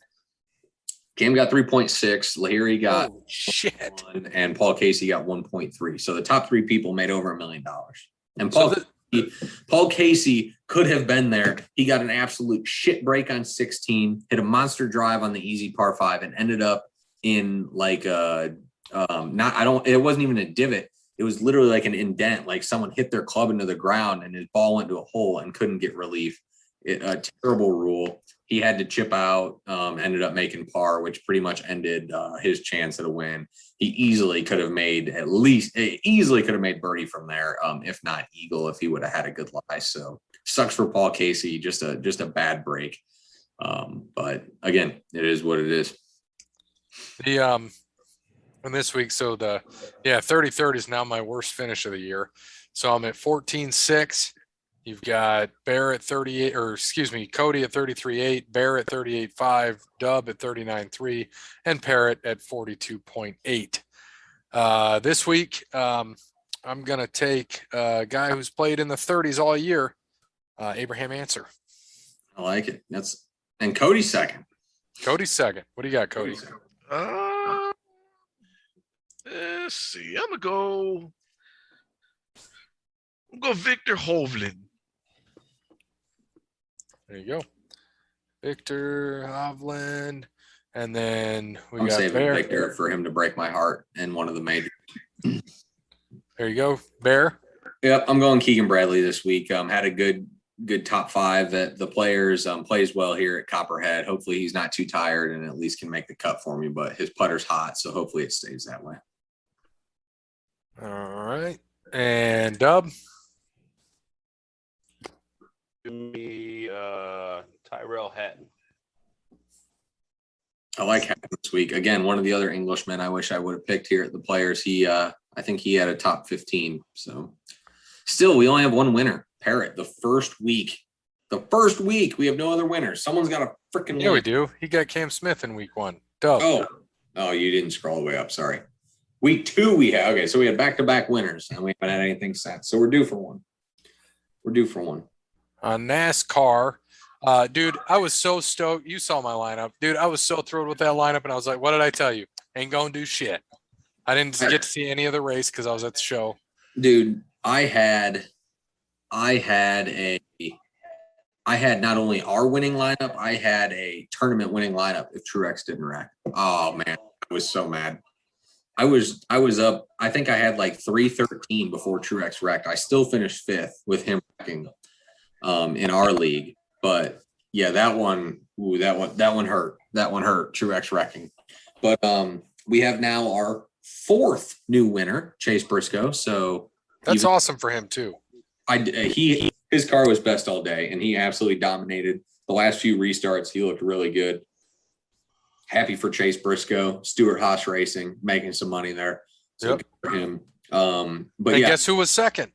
Cam got 3.6. Lahiri got
shit,
1, and Paul Casey got 1.3. So the top 3 people made over $1 million. And Paul Casey could have been there. He got an absolute shit break on 16, hit a monster drive on the easy par 5, and ended up in like it wasn't even a divot. It was literally like an indent, like someone hit their club into the ground and his ball went to a hole and couldn't get relief. A terrible rule. He had to chip out, ended up making par, which pretty much ended his chance at a win. He easily could have made birdie from there, if not eagle, if he would have had a good lie. So sucks for Paul Casey, just a bad break. But again, it is what it is.
And this week, so 33rd is now my worst finish of the year. So I'm at 14-6. You've got Kode at 33.8, Bear at 38.5, Dub at 39.3, and Parrott at 42.8. This week, I'm going to take a guy who's played in the 30s all year, Abraham Answer.
I like it. And Cody's second.
Cody's second. What do you got, Cody?
Let's see. I'm going to go Victor Hovland.
There you go. Victor Hovland. And then
I'm saving Victor for him to break my heart in one of the majors.
There you go. Bear.
Yep, I'm going Keegan Bradley this week. Had a good top 5 at the Players. Plays well here at Copperhead. Hopefully he's not too tired and at least can make the cut for me, but his putter's hot, so hopefully it stays that way.
All right. And Dub.
Give me Tyrell Hatton.
I like Hatton this week. Again, one of the other Englishmen I wish I would have picked here at the Players. I think he had a top 15. So still, we only have one winner. Parrott, the first week we have no other winners. Someone's got a freaking win.
Yeah, we do. He got Cam Smith in week 1. Dub.
Oh, you didn't scroll the way up. Sorry. Week 2 we have. Okay, so we had back-to-back winners, and we haven't had anything since. So we're due for one.
On NASCAR, dude, I was so stoked. You saw my lineup. Dude, I was so thrilled with that lineup, and I was like, what did I tell you? Ain't going to do shit. I didn't get to see any of the race because I was at the show.
Dude, I had not only our winning lineup, I had a tournament winning lineup if Truex didn't wreck. Oh, man, I was so mad. I was up. I think I had like 313 before Truex wrecked. I still finished 5th with him wrecking in our league. But yeah, that one hurt. That one hurt. Truex wrecking. But we have now our 4th new winner, Chase Briscoe. So
that's awesome for him too.
His car was best all day, and he absolutely dominated the last few restarts. He looked really good. Happy for Chase Briscoe, Stewart Haas Racing, making some money there. So
yep.
Good for him.
But guess who was second?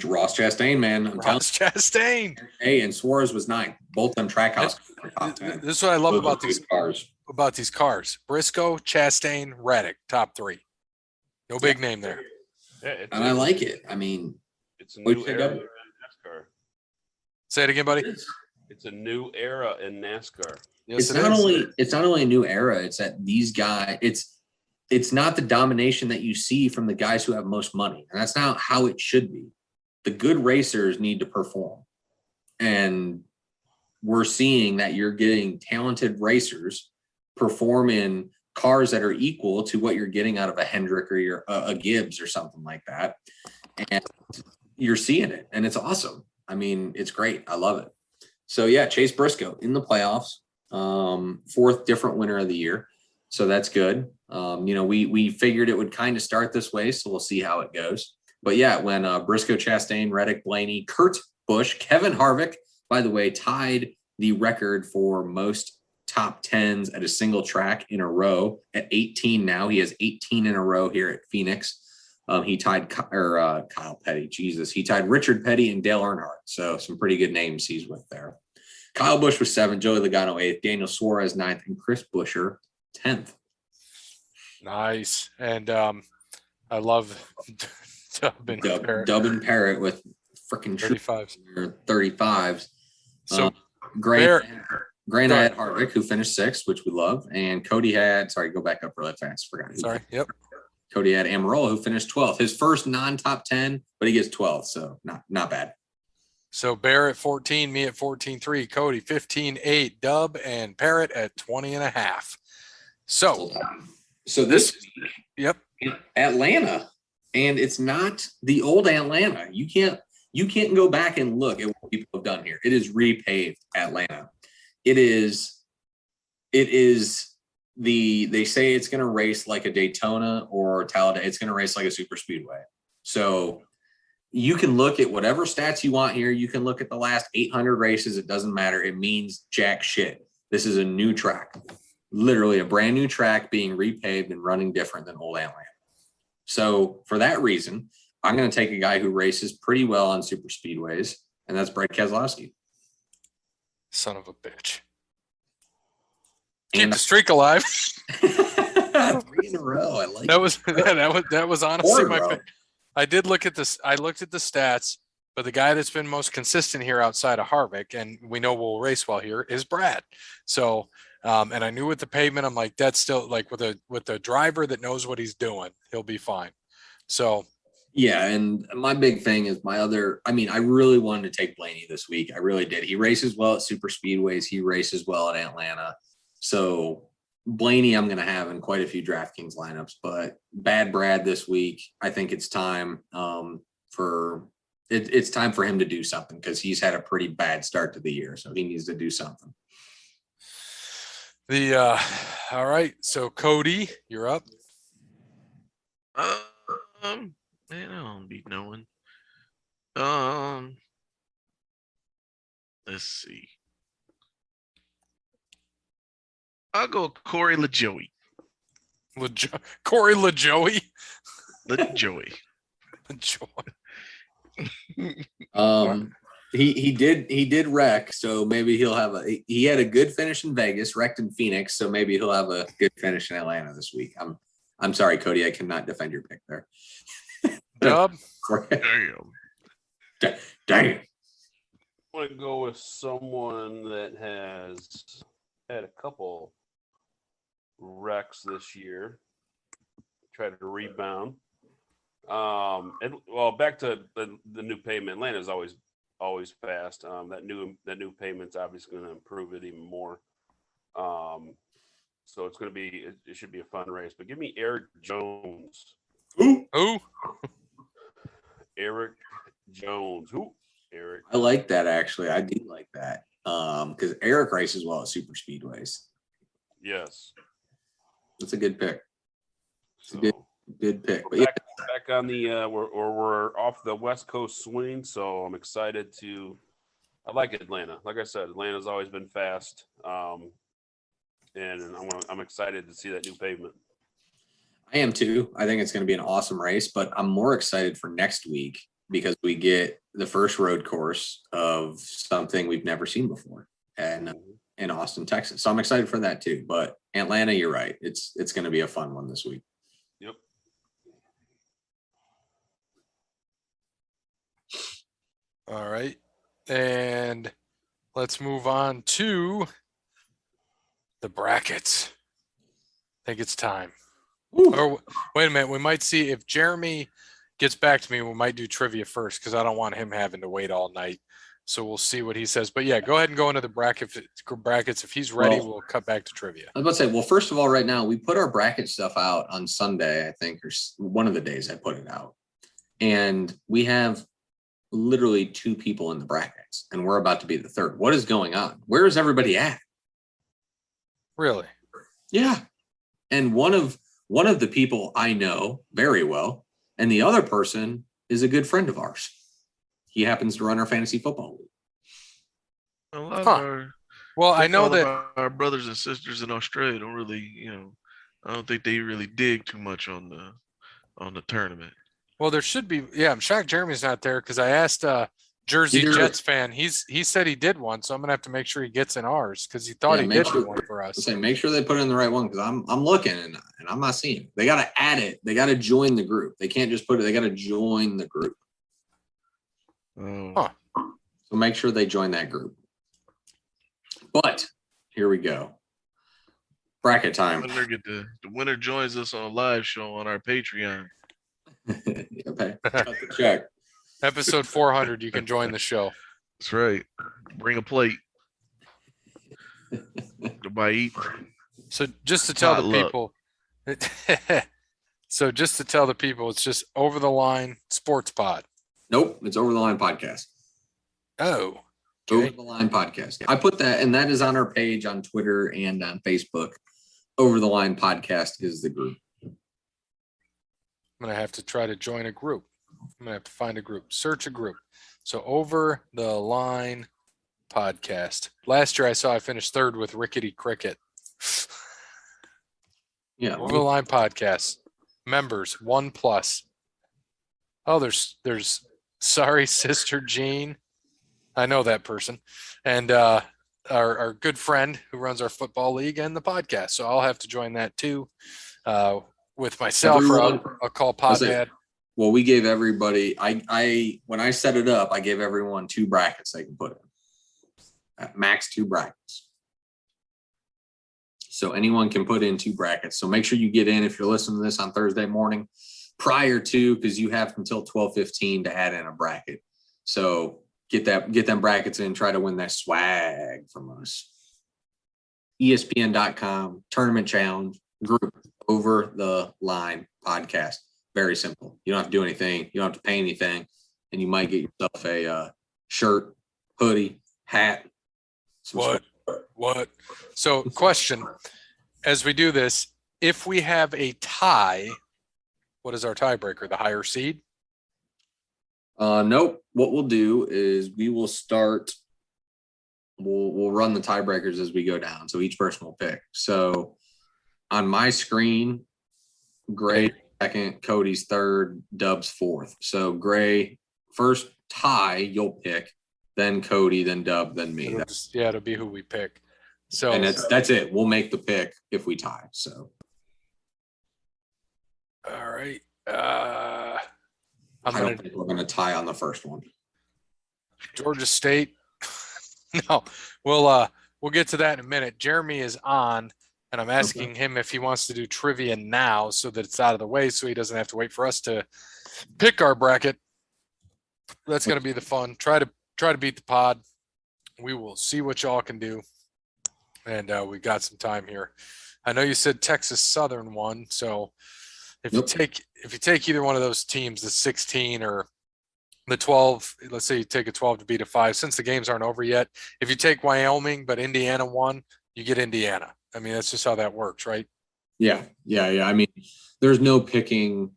Ross Chastain, man.
Ross Chastain.
Hey, and Suarez was 9th. Both them Trackhouse top 10.
This is what I love about these
cars.
Briscoe, Chastain, Reddick, top 3. No big name there.
Yeah,
and I like it. I mean,
it's a new era in NASCAR.
Say it again, buddy.
It's a new era in NASCAR.
Yes, it's not only a new era. It's that these guys. it's not the domination that you see from the guys who have most money. And that's not how it should be. The good racers need to perform. And we're seeing that you're getting talented racers perform in cars that are equal to what you're getting out of a Hendrick or a Gibbs or something like that. And you're seeing it, and it's awesome. I mean, it's great. I love it. So yeah, Chase Briscoe in the playoffs, 4th different winner of the year. So that's good. We figured it would kind of start this way, so we'll see how it goes. But yeah, when Briscoe, Chastain, Reddick, Blaney, Kurt Busch, Kevin Harvick, by the way, tied the record for most top 10s at a single track in a row at 18 now. He has 18 in a row here at Phoenix. He tied Kyle Petty. Jesus. He tied Richard Petty and Dale Earnhardt. So some pretty good names he's with there. Kyle Busch was 7th, Joey Logano 8th, Daniel Suarez 9th, and Chris Buescher 10th.
Nice. And I love Dub
and Parrott with freaking
35s.
35s.
So
Grant had Harvick, who finished 6th, which we love. And Kode had, go back up really fast. Forgot.
Yep.
Kode had Amarola, who finished 12th. His first non-top 10, but he gets 12th, so not bad.
So Bear at 14, me at 14.3, Kode 15.8, Dub and Parrott at 20.5. So
this week,
yep,
Atlanta, and it's not the old Atlanta. You can't go back and look at what people have done here. It is repaved Atlanta. They say it's going to race like a Daytona or Talladega. It's going to race like a super speedway. So you can look at whatever stats you want here. You can look at the last 800 races. It doesn't matter. It means jack shit. This is a new track, literally a brand new track being repaved and running different than old Atlanta. So for that reason, I'm going to take a guy who races pretty well on super speedways, and that's Brad Keselowski.
Son of a bitch. Keep the streak alive.
3 in a row. I like
that was honestly my pick. I did look at this. I looked at the stats, but the guy that's been most consistent here outside of Harvick, and we know will race well here, is Brad. So, and I knew with the pavement, I'm like, that's still like with a driver that knows what he's doing, he'll be fine. So.
Yeah, and my big thing is I really wanted to take Blaney this week. I really did. He races well at super speedways. He races well at Atlanta. So Blaney I'm going to have in quite a few DraftKings lineups, but bad Brad this week. I think it's time it's time for him to do something because he's had a pretty bad start to the year. So he needs to do something.
All right. So Kode, you're up.
Man, I don't be knowing. Let's see. I'll go Corey LaJoie.
Corey LaJoie.
LaJoie.
He did wreck, so maybe he had a good finish in Vegas, wrecked in Phoenix, so maybe he'll have a good finish in Atlanta this week. I'm sorry, Kode, I cannot defend your pick there.
Dub.
Damn.
I want to go with someone that has had a couple wrecks this year. Try to rebound. Back to the new pavement. Atlanta is always fast. That new pavement's obviously going to improve it even more. So it's going to be. It should be a fun race. But give me Eric Jones.
Who?
Eric Jones. Who? Eric.
I like that actually. I do like that. Because Eric races well at super speedways.
Yes.
That's a good pick. It's a good pick. But
back on the we're off the West Coast swing, so I'm excited to. I like Atlanta. Like I said, Atlanta's always been fast, and I'm excited to see that new pavement.
I am too. I think it's going to be an awesome race, but I'm more excited for next week because we get the first road course of something we've never seen before, and in Austin, Texas. So I'm excited for that too. But Atlanta, you're right. It's going to be a fun one this week.
Yep.
All right. And let's move on to the brackets. I think it's time.
Ooh.
Or wait a minute, we might see if Jeremy gets back to me. We might do trivia first because I don't want him having to wait all night. So we'll see what he says. But yeah, go ahead and go into the brackets. If he's ready,
Well,
we'll cut back to trivia.
I was about to say, well, first of all, right now we put our bracket stuff out on Sunday, I think, or one of the days I put it out. And we have literally 2 people in the brackets, and we're about to be the third. What is going on? Where is everybody at?
Really?
Yeah. And one of the people I know very well, and the other person is a good friend of ours. He happens to run our fantasy football league.
A lot of
Huh.
our,
Well, I know
all of
that.
our brothers and sisters in Australia don't really, I don't think they really dig too much on the tournament.
Well, there should be. Yeah, I'm shocked Jeremy's not there because I asked Jersey
Either-
Jets fan. He said he did one, so I'm gonna have to make sure he gets in ours because he thought
Yeah,
he
make
did
sure-
do one for us.
Say, make sure they put in the right one because I'm looking and I'm not seeing it. They got to add it. They got to join the group. They can't just put it. They got to join the group.
Oh,
Huh.
So make sure they join that group. But here we go. Bracket time.
the winner joins us on a live show on our Patreon.
Okay. Cut the check.
Episode 400, you can join the show.
That's right. Bring a plate. Goodbye eat.
So just to tell the
Potluck.
people, it's just Over the Line Sports Pod.
Nope. It's Over the Line Podcast.
Oh,
Over
okay.
the Line Podcast. I put that, and that is on our page on Twitter and on Facebook. Over the Line Podcast is the group.
I'm gonna have to try to join a group. I'm gonna have to find a group, search a group. So Over the Line Podcast. Last year I saw I finished third with Rickety Cricket.
Yeah.
Over the Line Podcast. Members 1+. Oh, there's Sorry Sister Jean. I know that person. And our good friend who runs our football league and the podcast. So I'll have to join that too. With myself,
Everyone-
or I'll call Pod
say-
Dad.
Well, we gave everybody. I when I set it up, I gave everyone 2 brackets they can put in. Max 2 brackets. So anyone can put in 2 brackets. So make sure you get in if you're listening to this on Thursday morning prior to, because you have until 12:15 to add in a bracket. So get them brackets in, try to win that swag from us. ESPN.com tournament challenge group, Over the Line Podcast. Very simple. You don't have to do anything. You don't have to pay anything. And you might get yourself a shirt, hoodie, hat. some
What? So question, as we do this, if we have a tie, what is our tiebreaker? The higher seed?
Nope. What we'll do is we will start. We'll run the tiebreakers as we go down. So each person will pick. So on my screen, Gray second, Cody's third, Dub's fourth. So Gray first tie, you'll pick, then Cody, then Dub, then me.
It'll be who we pick. So
And that's it. We'll make the pick if we tie. So
all right.
I don't think we're gonna tie on the first one.
Georgia State. No, we'll get to that in a minute. Jeremy is on, and I'm asking him if he wants to do trivia now so that it's out of the way, so he doesn't have to wait for us to pick our bracket. That's going to be the fun. Try to beat the pod. We will see what y'all can do, and we got some time here. I know you said Texas Southern won, so if you take either one of those teams, the 16 or the 12, let's say you take a 12 to beat a 5, since the games aren't over yet. If you take Wyoming, but Indiana won, you get Indiana. I mean, that's just how that works, right?
Yeah. I mean, there's no picking.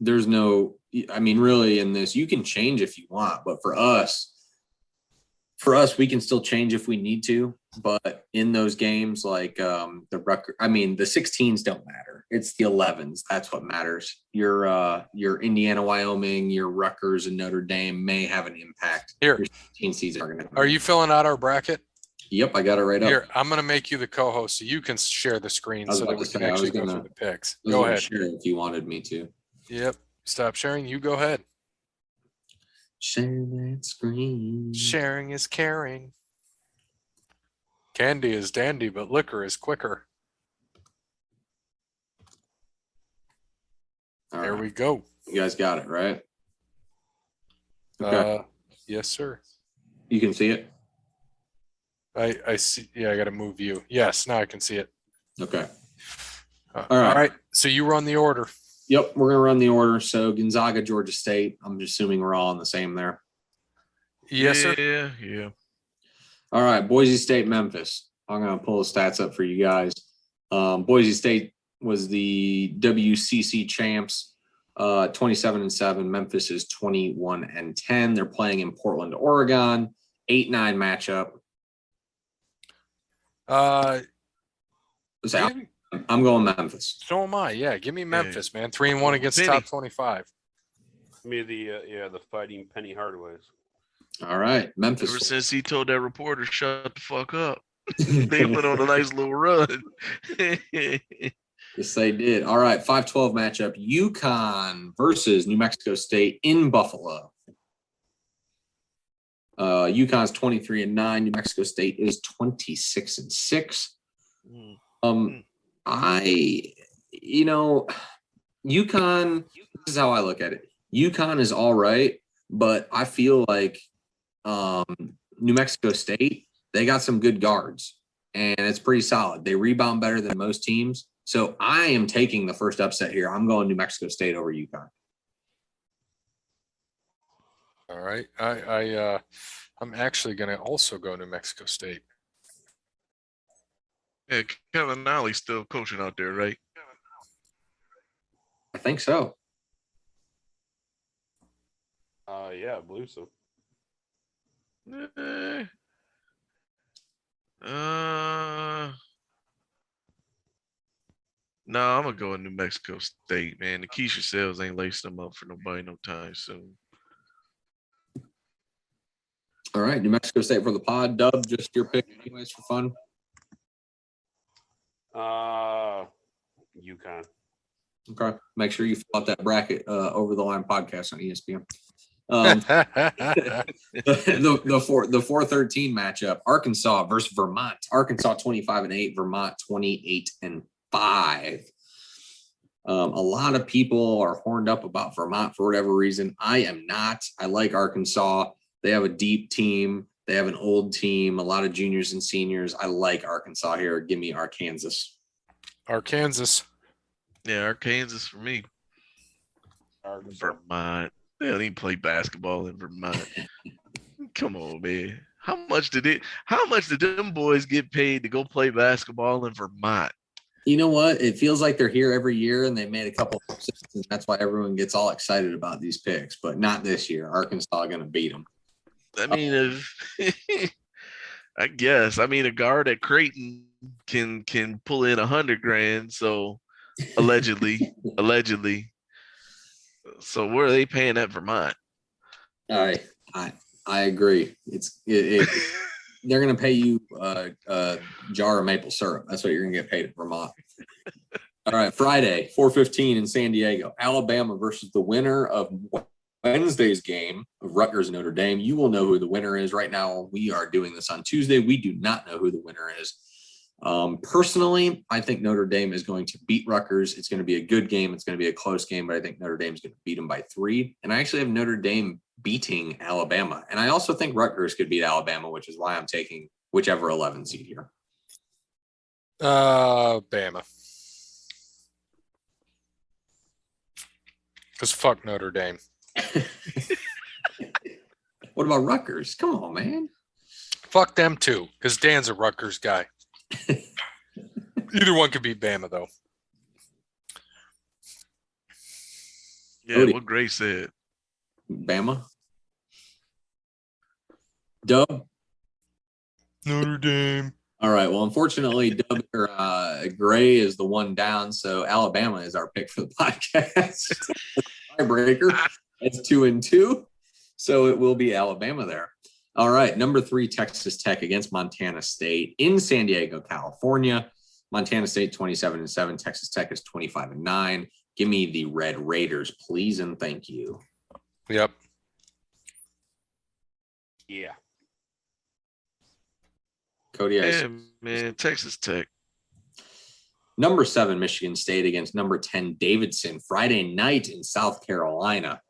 I mean, really in this, you can change if you want, but for us, we can still change if we need to. But in those games, like the 16s don't matter. It's the 11s. That's what matters. Your Indiana, Wyoming, your Rutgers and Notre Dame may have an impact.
Here.
Your 16 seeds are going to.
Are you filling out our bracket?
Yep, I got it right up.
Here, I'm going to make you the co-host so you can share the screen so that we can actually go through the picks. Go ahead.
Share if you wanted me to.
Yep. Stop sharing. You go ahead.
Share that screen.
Sharing is caring. Candy is dandy, but liquor is quicker.
All
There
right.
we go.
You guys got it, right? Okay.
Yes, sir.
You can see it?
I see. Yeah, I got to move you. Yes, now I can see it.
Okay.
All
right.
right. So you run the order.
Yep, we're going to run the order. So Gonzaga, Georgia State. I'm assuming we're all on the same there.
Yes, sir.
Yeah.
All right, Boise State, Memphis. I'm going to pull the stats up for you guys. Boise State was the WCC champs, 27-7. Memphis is 21-10. They're playing in Portland, Oregon. 8-9 matchup. So I'm going Memphis.
So am I. Yeah, give me Memphis, man. 3-1 against
Penny.
top 25.
Me the fighting Penny Hardaways.
All right, Memphis.
Ever since he told that reporter, shut the fuck up, they went on a nice little run.
Yes, they did. All right, 5-12 matchup. UConn versus New Mexico State in Buffalo. UConn's 23-9. New Mexico State is 26-6. UConn, this is how I look at it. UConn is all right, but I feel like New Mexico State, they got some good guards, and it's pretty solid. They rebound better than most teams. So I am taking the first upset here. I'm going New Mexico State over UConn.
All right. I'm actually going to also go New Mexico State.
Yeah, Kevin Nolly's still coaching out there, right?
I think so.
Yeah, I believe so.
No, I'm gonna go with New Mexico State, man. The Keisha Sales ain't lacing them up for nobody no time soon.
All right, New Mexico State for the pod. Dub, just your pick anyways for fun.
UConn.
Okay. Make sure you fill out that bracket over the line podcast on ESPN. The 4-13 matchup, Arkansas versus Vermont. Arkansas 25-8, Vermont 28-5. A lot of people are horned up about Vermont for whatever reason. I am not. I like Arkansas. They have a deep team. They have an old team, a lot of juniors and seniors. I like Arkansas here. Give me Arkansas.
Arkansas.
Yeah, Arkansas for me.
Arkansas.
Vermont. They don't even play basketball in Vermont. Come on, man. How much did them boys get paid to go play basketball in Vermont?
You know what? It feels like they're here every year, and they made a couple of upsets, and that's why everyone gets all excited about these picks. But not this year. Arkansas going to beat them.
I mean, I guess. I mean, a guard at Creighton can pull in $100,000. So allegedly. So where are they paying at Vermont?
I agree. They're going to pay you a jar of maple syrup. That's what you're going to get paid at Vermont. All right, Friday, 4:15 in San Diego, Alabama versus the winner of Wednesday's game of Rutgers and Notre Dame. You will know who the winner is. Right now, we are doing this on Tuesday. We do not know who the winner is. Personally, I think Notre Dame is going to beat Rutgers. It's going to be a good game. It's going to be a close game, but I think Notre Dame is going to beat them by 3. And I actually have Notre Dame beating Alabama. And I also think Rutgers could beat Alabama, which is why I'm taking whichever 11 seed here.
Bama. Because fuck Notre Dame.
What about Rutgers? Come on, man.
Fuck them too, because Dan's a Rutgers guy. Either one could beat Bama, though.
Yeah,
Cody.
what Gray said.
Bama. Dub.
Notre Dame.
All right. Well, unfortunately, Gray is the one down, so Alabama is our pick for the podcast. Tiebreaker. It's 2-2, so it will be Alabama there. All right, number 3, Texas Tech against Montana State in San Diego, California. Montana State 27-7. Texas Tech is 25-9. Give me the Red Raiders, please, and thank you.
Yep.
Yeah.
Cody,
Yeah, man, Texas Tech.
Number 7, Michigan State against number 10, Davidson, Friday night in South Carolina.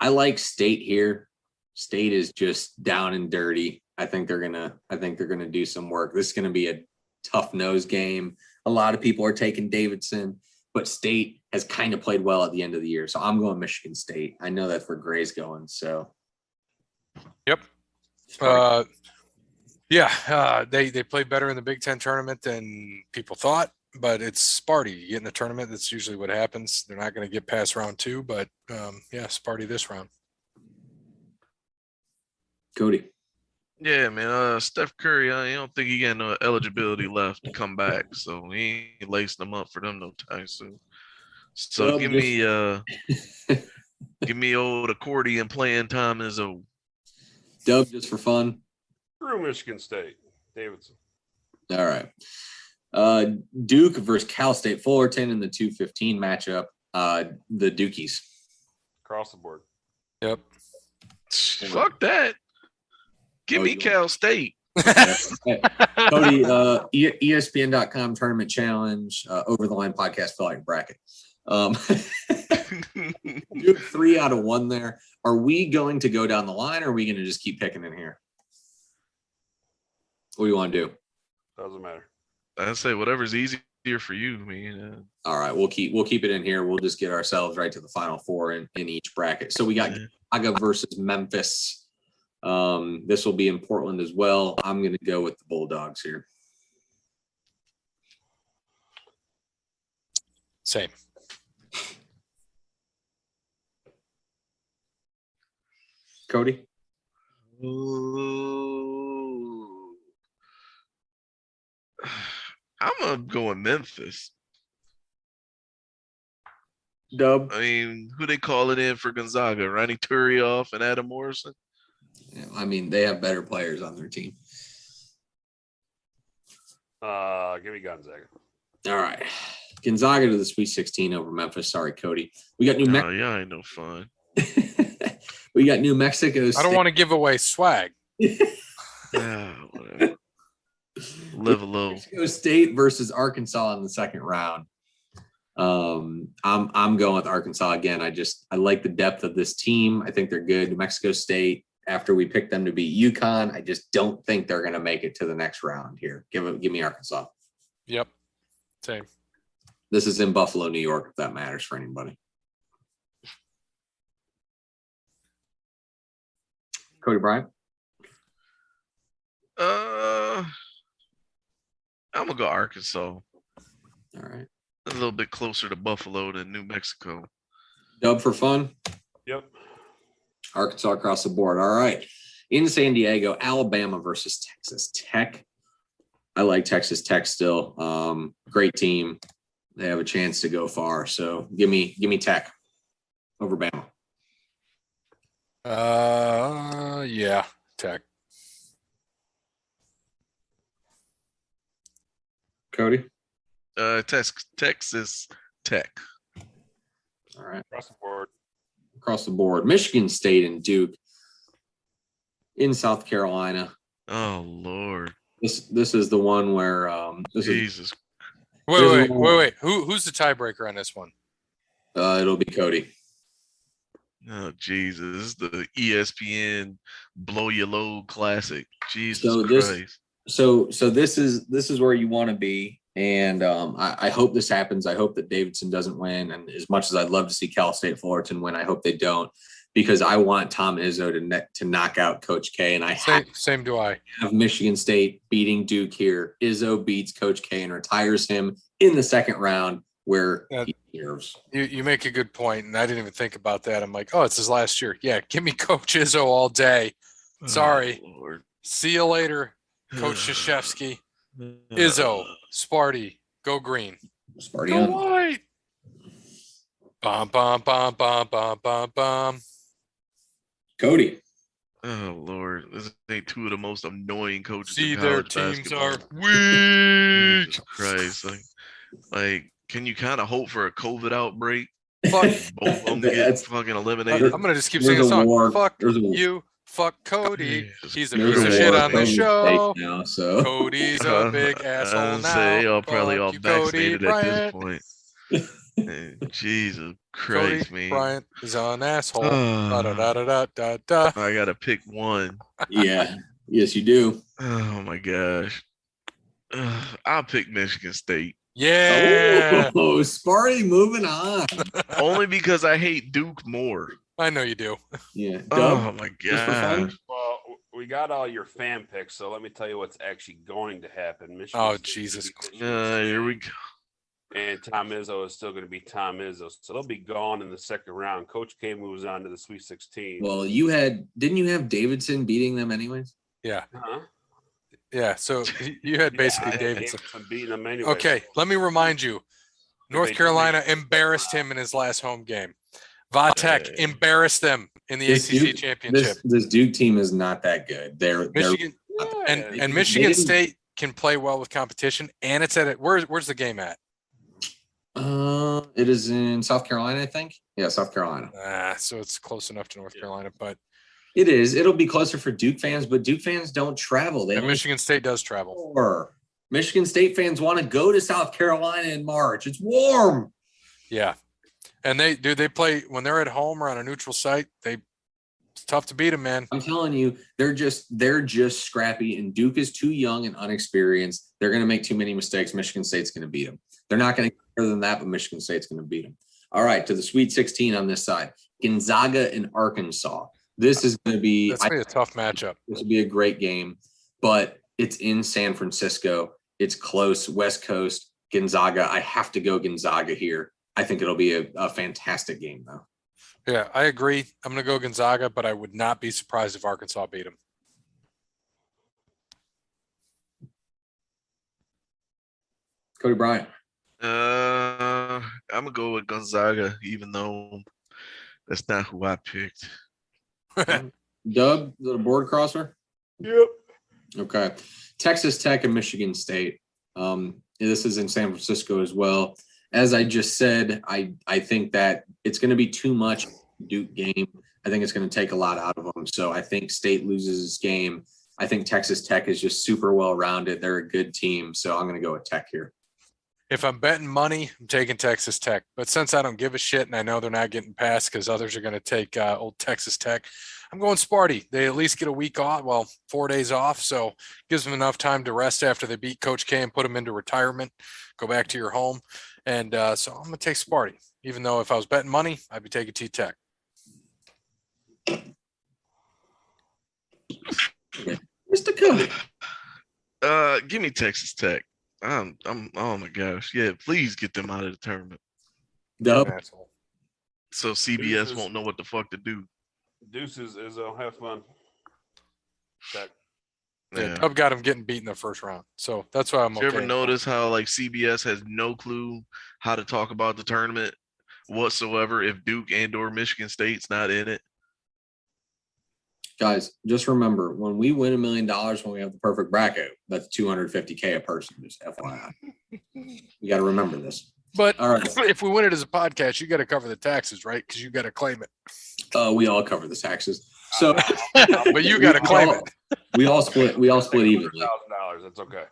I like State here. State is just down and dirty. I think they're gonna do some work. This is gonna be a tough nose game. A lot of people are taking Davidson, but State has kind of played well at the end of the year. So I'm going Michigan State. I know that's where Gray's going. So
Yep. They played better in the Big Ten tournament than people thought, but it's Sparty. You get in the tournament, that's usually what happens. They're not going to get past round 2, but Sparty this round.
Kode.
Yeah, man. Steph Curry, I don't think he got no eligibility left to come back, so he ain't lacing them up for them no time soon. So give me old accordion playing time is old.
Dub, just for fun.
Screw Michigan State. Davidson.
All right. Duke versus Cal State Fullerton in the 2:15 matchup. The Dukies.
Across the board.
Yep.
Fuck that. Give me Cal State.
Kode, ESPN.com tournament challenge, over the line podcast, feel like bracket. Duke 3 out of 1 there. Are we going to go down the line, or are we going to just keep picking in here? What do you want to do?
Doesn't matter.
I say whatever's easier for you, man.
All right, we'll keep it in here. We'll just get ourselves right to the Final Four in each bracket. So we got Gonzaga versus Memphis. This will be in Portland as well. I'm going to go with the Bulldogs here.
Same.
Kode?
Ooh. I'm gonna go with Memphis.
Dub?
I mean, who they calling in for Gonzaga? Ronnie Turioff and Adam Morrison?
Yeah, I mean, they have better players on their team.
Give me Gonzaga.
All right. Gonzaga to the Sweet 16 over Memphis. Sorry, Kode. We got New Mexico.
Oh, yeah, ain't no fun.
We got New Mexico State.
I don't want to give away swag.
Yeah, whatever. Live a little.
Mexico State versus Arkansas in the second round. I'm going with Arkansas again. I like the depth of this team. I think they're good. New Mexico State, after we picked them to beat UConn, I just don't think they're going to make it to the next round here. Give me Arkansas.
Yep. Same.
This is in Buffalo, New York, if that matters for anybody. Kode Bryant?
I'm gonna go Arkansas.
All right.
A little bit closer to Buffalo than New Mexico.
Dub for fun?
Yep.
Arkansas across the board. All right. In San Diego, Alabama versus Texas Tech. I like Texas Tech still. Great team. They have a chance to go far. So give me Tech over Bama.
Yeah, Tech.
Kode?
Texas Tech.
All right.
Across the board.
Across the board. Michigan State and Duke in South Carolina.
Oh Lord.
This is the one where
Jesus.
Wait. Who's the tiebreaker on this one?
It'll be Kode.
Oh Jesus. This is the ESPN blow your load classic. Jesus
So
Christ.
this is where you want to be. And I hope this happens. I hope that Davidson doesn't win. And as much as I'd love to see Cal State Fullerton win, I hope they don't, because I want Tom Izzo to knock out Coach K. And
Same do I.
Have Michigan State beating Duke here. Izzo beats Coach K and retires him in the second round, where he deserves.
You make a good point, and I didn't even think about that. I'm like, oh, it's his last year. Yeah, give me Coach Izzo all day. Sorry.
Oh, Lord.
See you later, Coach Krzyzewski. Izzo, Sparty, go green.
Sparty
Go
on.
white. Bum, bum, bum, bum, bum, bum, bum.
Kode.
Oh Lord, this ain't two of the most annoying coaches.
See,
in
their
college
teams
basketball.
are weak.
Jesus Christ, like, can you kind of hope for a COVID outbreak?
Fuck.
Both of them get fucking eliminated.
I'm gonna just keep
There's
singing a
a
song.
war.
Fuck
There's a war.
you. Fuck Kode. He's a
There's
piece
a
of shit
war
on this
Kode
show.
mistake now, so
Cody's a big asshole now.
Say y'all probably
Fuck
all
you, Cody
vaccinated at this
Bryant.
point. Jesus
Cody
Christ, man.
Bryant is an asshole.
I
Da-da-da-da-da-da.
gotta pick one.
yeah. Yes, you do.
Oh my gosh. I'll pick Michigan State.
Yeah.
Oh, Sparty moving on.
Only because I hate Duke more.
I know you do.
Yeah. Dub,
Oh my
just for fun?
gosh.
Well, we got all your fan picks, so let me tell you what's actually going to happen. Michigan
Oh,
State,
Jesus.
Here we go.
and Tom Izzo is still going to be Tom Izzo, so they'll be gone in the second round. Coach K moves on to the Sweet 16.
Well, didn't you have Davidson beating them anyways?
Yeah.
Huh?
Yeah. So you had basically
I had
Davidson.
Davidson beating them anyway.
Okay. Let me remind you North Carolina embarrassed him in his last home game. Vatek embarrassed them in the ACC championship.
This Duke team is not that good.
Michigan and Michigan State can play well with competition, and it's at it. Where's the game at?
It is in South Carolina, I think. Yeah, South Carolina.
So it's close enough to North Carolina, but
It is. It'll be closer for Duke fans, but Duke fans don't travel. They
and
only
Michigan State does travel.
tour. Michigan State fans want to go to South Carolina in March. It's warm.
Yeah, and they play when they're at home or on a neutral site. It's tough to beat them, man.
I'm telling you, they're just scrappy, and Duke is too young and unexperienced. They're going to make too many mistakes. Michigan State's going to beat them. They're not going to get better than that, but Michigan State's going to beat them. All right, to the Sweet 16 on this side, Gonzaga and Arkansas. This is going to be
That's gonna be a tough matchup.
This will be a great game, but it's in San Francisco. It's close, West Coast, Gonzaga. I have to go Gonzaga here. I think it'll be a fantastic game, though.
Yeah, I agree. I'm going to go Gonzaga, but I would not be surprised if Arkansas beat them.
Cody Bryant.
I'm gonna go with Gonzaga, even though that's not who I picked.
Dub, the board crosser?
Yep.
Okay. Texas Tech and Michigan State. This is in San Francisco as well. As I just said, I think that it's going to be too much Duke game. I think it's going to take a lot out of them. So I think State loses this game. I think Texas Tech is just super well-rounded. They're a good team. So I'm going to go with Tech here.
If I'm betting money, I'm taking Texas Tech. But since I don't give a shit and I know they're not getting past because others are going to take old Texas Tech, I'm going Sparty. They at least get a week off, 4 days off. So gives them enough time to rest after they beat Coach K and put them into retirement, go back to your home. And so I'm going to take Sparty, even though if I was betting money, I'd be taking T-Tech.
Mr. Cody.
Give me Texas Tech. I'm oh my gosh. Yeah, please get them out of the tournament.
Dub.
Asshole.
So CBS won't know what the fuck to do.
Deuces, Izzo. Have fun. Tech.
Yeah, Dub got him getting beat in the first round. So that's why I'm okay.
You ever notice how like CBS has no clue how to talk about the tournament whatsoever if Duke and or Michigan State's not in it?
Guys, just remember, when we win $1 million when we have the perfect bracket, that's $250K a person, just FYI. You got to remember this.
But
all right,
if we win it as a podcast, you got to cover the taxes, right? Because you got to claim it.
We all cover the taxes. So,
but you got to claim it.
We all split evenly.
$1,000. That's okay.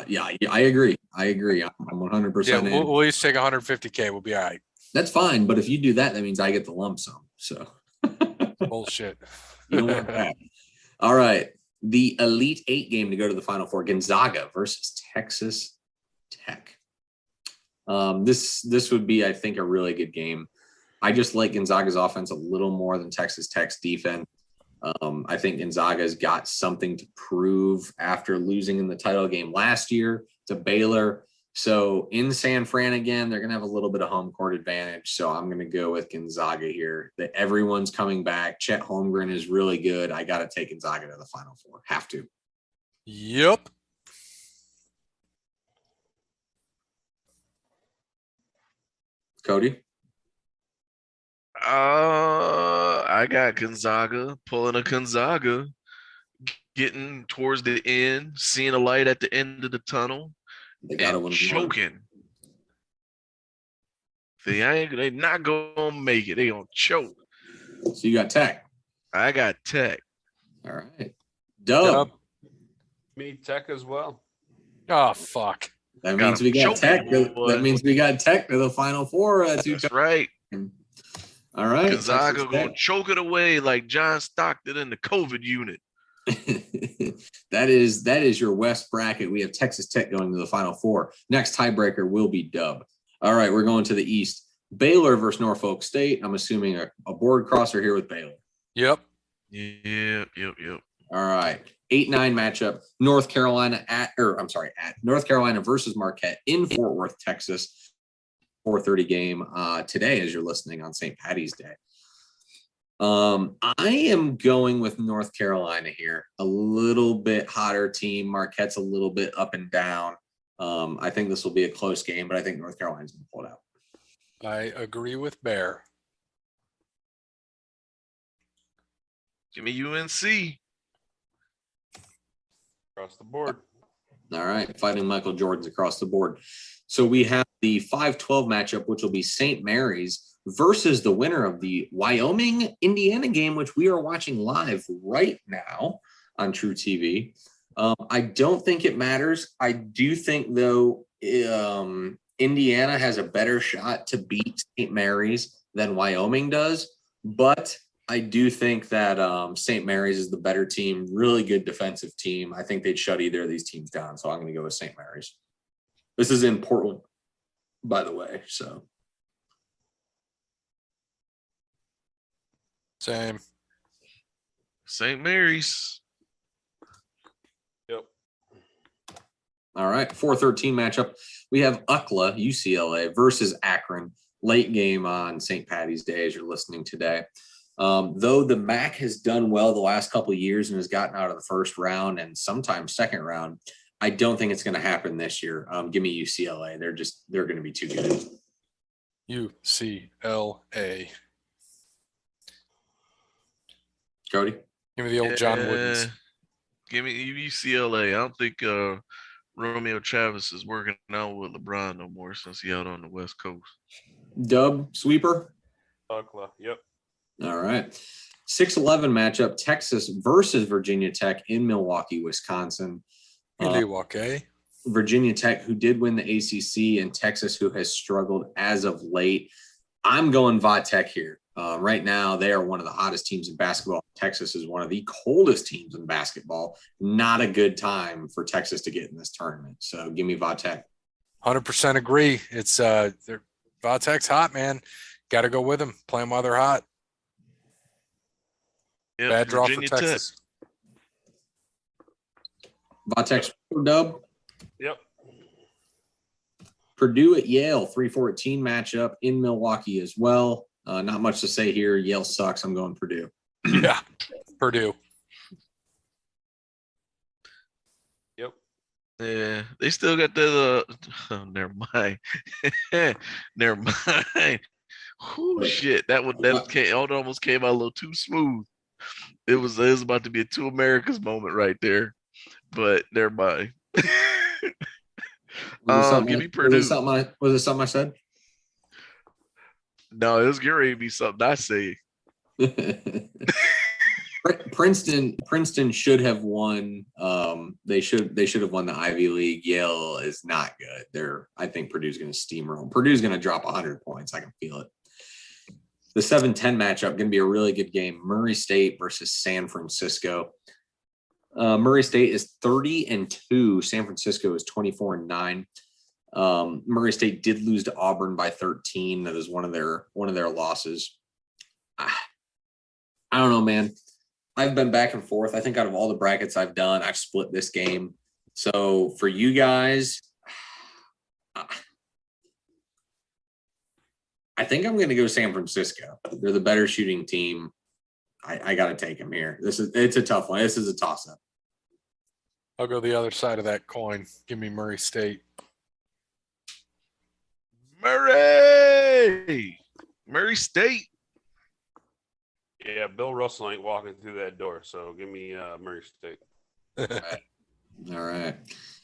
Yeah, I agree. I'm 100%.
Yeah, we'll each take 150K. We'll be all right.
That's fine. But if you do that means I get the lump sum. So
bullshit.
You don't want that. All right. The Elite Eight game to go to the Final Four, Gonzaga versus Texas Tech. This would be, I think, a really good game. I just like Gonzaga's offense a little more than Texas Tech's defense. I think Gonzaga's got something to prove after losing in the title game last year to Baylor. So in San Fran again, they're going to have a little bit of home court advantage. So I'm going to go with Gonzaga here. That everyone's coming back. Chet Holmgren is really good. I got to take Gonzaga to the Final Four. Have to.
Yep.
Cody?
I got Gonzaga, pulling a Gonzaga, getting towards the end, seeing a light at the end of the tunnel.
They got to win.
Choking. They not gonna make it. They gonna choke.
So you got Tech.
I got Tech.
All right. Dub.
Me Tech as well.
Oh, fuck.
That
Got
means
him
we got
choking,
Tech.
boy.
That means we got Tech to the Final Four.
That's right.
All right.
Gonzaga gonna choke it away like John Stockton in the COVID unit.
that is your West bracket. We have Texas Tech going to the Final Four. Next tiebreaker will be Dub. All right, we're going to the East. Baylor versus Norfolk State. I'm assuming a board crosser here with Baylor.
Yep.
Yep.
All right. 8-9 matchup. North Carolina at North Carolina versus Marquette in Fort Worth, Texas. 4:30 game today as you're listening on St. Patty's Day. I am going with North Carolina here. A little bit hotter team. Marquette's a little bit up and down. I think this will be a close game, but I think North Carolina's going to pull it out.
I agree with Bear.
Give me UNC.
Across the board.
All right. Fighting Michael Jordan's across the board. So we have the 5-12 matchup, which will be St. Mary's versus the winner of the Wyoming-Indiana game, which we are watching live right now on True TV. I don't think it matters. I do think, though, Indiana has a better shot to beat St. Mary's than Wyoming does. But I do think that St. Mary's is the better team, really good defensive team. I think they'd shut either of these teams down. So I'm going to go with St. Mary's. This is in Portland, by the way. So.
Same.
St. Mary's.
Yep.
All right. 4-13 matchup. We have UCLA, UCLA versus Akron. Late game on St. Patty's Day as you're listening today. Though the MAC has done well the last couple of years and has gotten out of the first round and sometimes second round, I don't think it's going to happen this year. Give me UCLA. They're going to be too good.
UCLA.
Cody?
Give me the old John Woodens.
Give me UCLA. I don't think Romeo Travis is working out with LeBron no more since he out on the West Coast.
Dub, sweeper?
UCLA. Yep.
All right. 6-11 matchup, Texas versus Virginia Tech in Milwaukee, Wisconsin.
Milwaukee.
Virginia Tech, who did win the ACC, and Texas, who has struggled as of late. I'm going Va-Tech here. Right now, they are one of the hottest teams in basketball. Texas is one of the coldest teams in basketball. Not a good time for Texas to get in this tournament. So give me Va-Tech.
100% agree. It's Va-Tech's hot, man. Got to go with them. Play them while they're hot.
Yep,
Bad draw
Virginia
for Texas.
Va-Tech's dub.
Yep.
Purdue at Yale, 3-14 matchup in Milwaukee as well. Not much to say here. Yale sucks. I'm going Purdue.
Yeah, Purdue.
Yep.
Yeah, they still got the. Oh, never mind. Never mind. Oh shit! That almost came out a little too smooth. It was about to be a two Americas moment right there, but never mind. Give me Purdue.
Was it something I said?
No, it was getting ready to be something I say.
Princeton should have won. They should have won the Ivy League. Yale is not good. I think Purdue's going to steamroll. Purdue's going to drop 100 points. I can feel it. The 7-10 matchup going to be a really good game. Murray State versus San Francisco. Murray State is 30-2. San Francisco is 24-9. Murray State did lose to Auburn by 13. That is one of their losses. I don't know, man. I've been back and forth. I think out of all the brackets I've done, I've split this game. So for you guys, I think I'm going to go San Francisco. They're the better shooting team. I got to take them here. It's a tough one. This is a toss-up.
I'll go the other side of that coin. Give me Murray State.
Murray State.
Yeah, Bill Russell ain't walking through that door, so give me Murray State.
All right.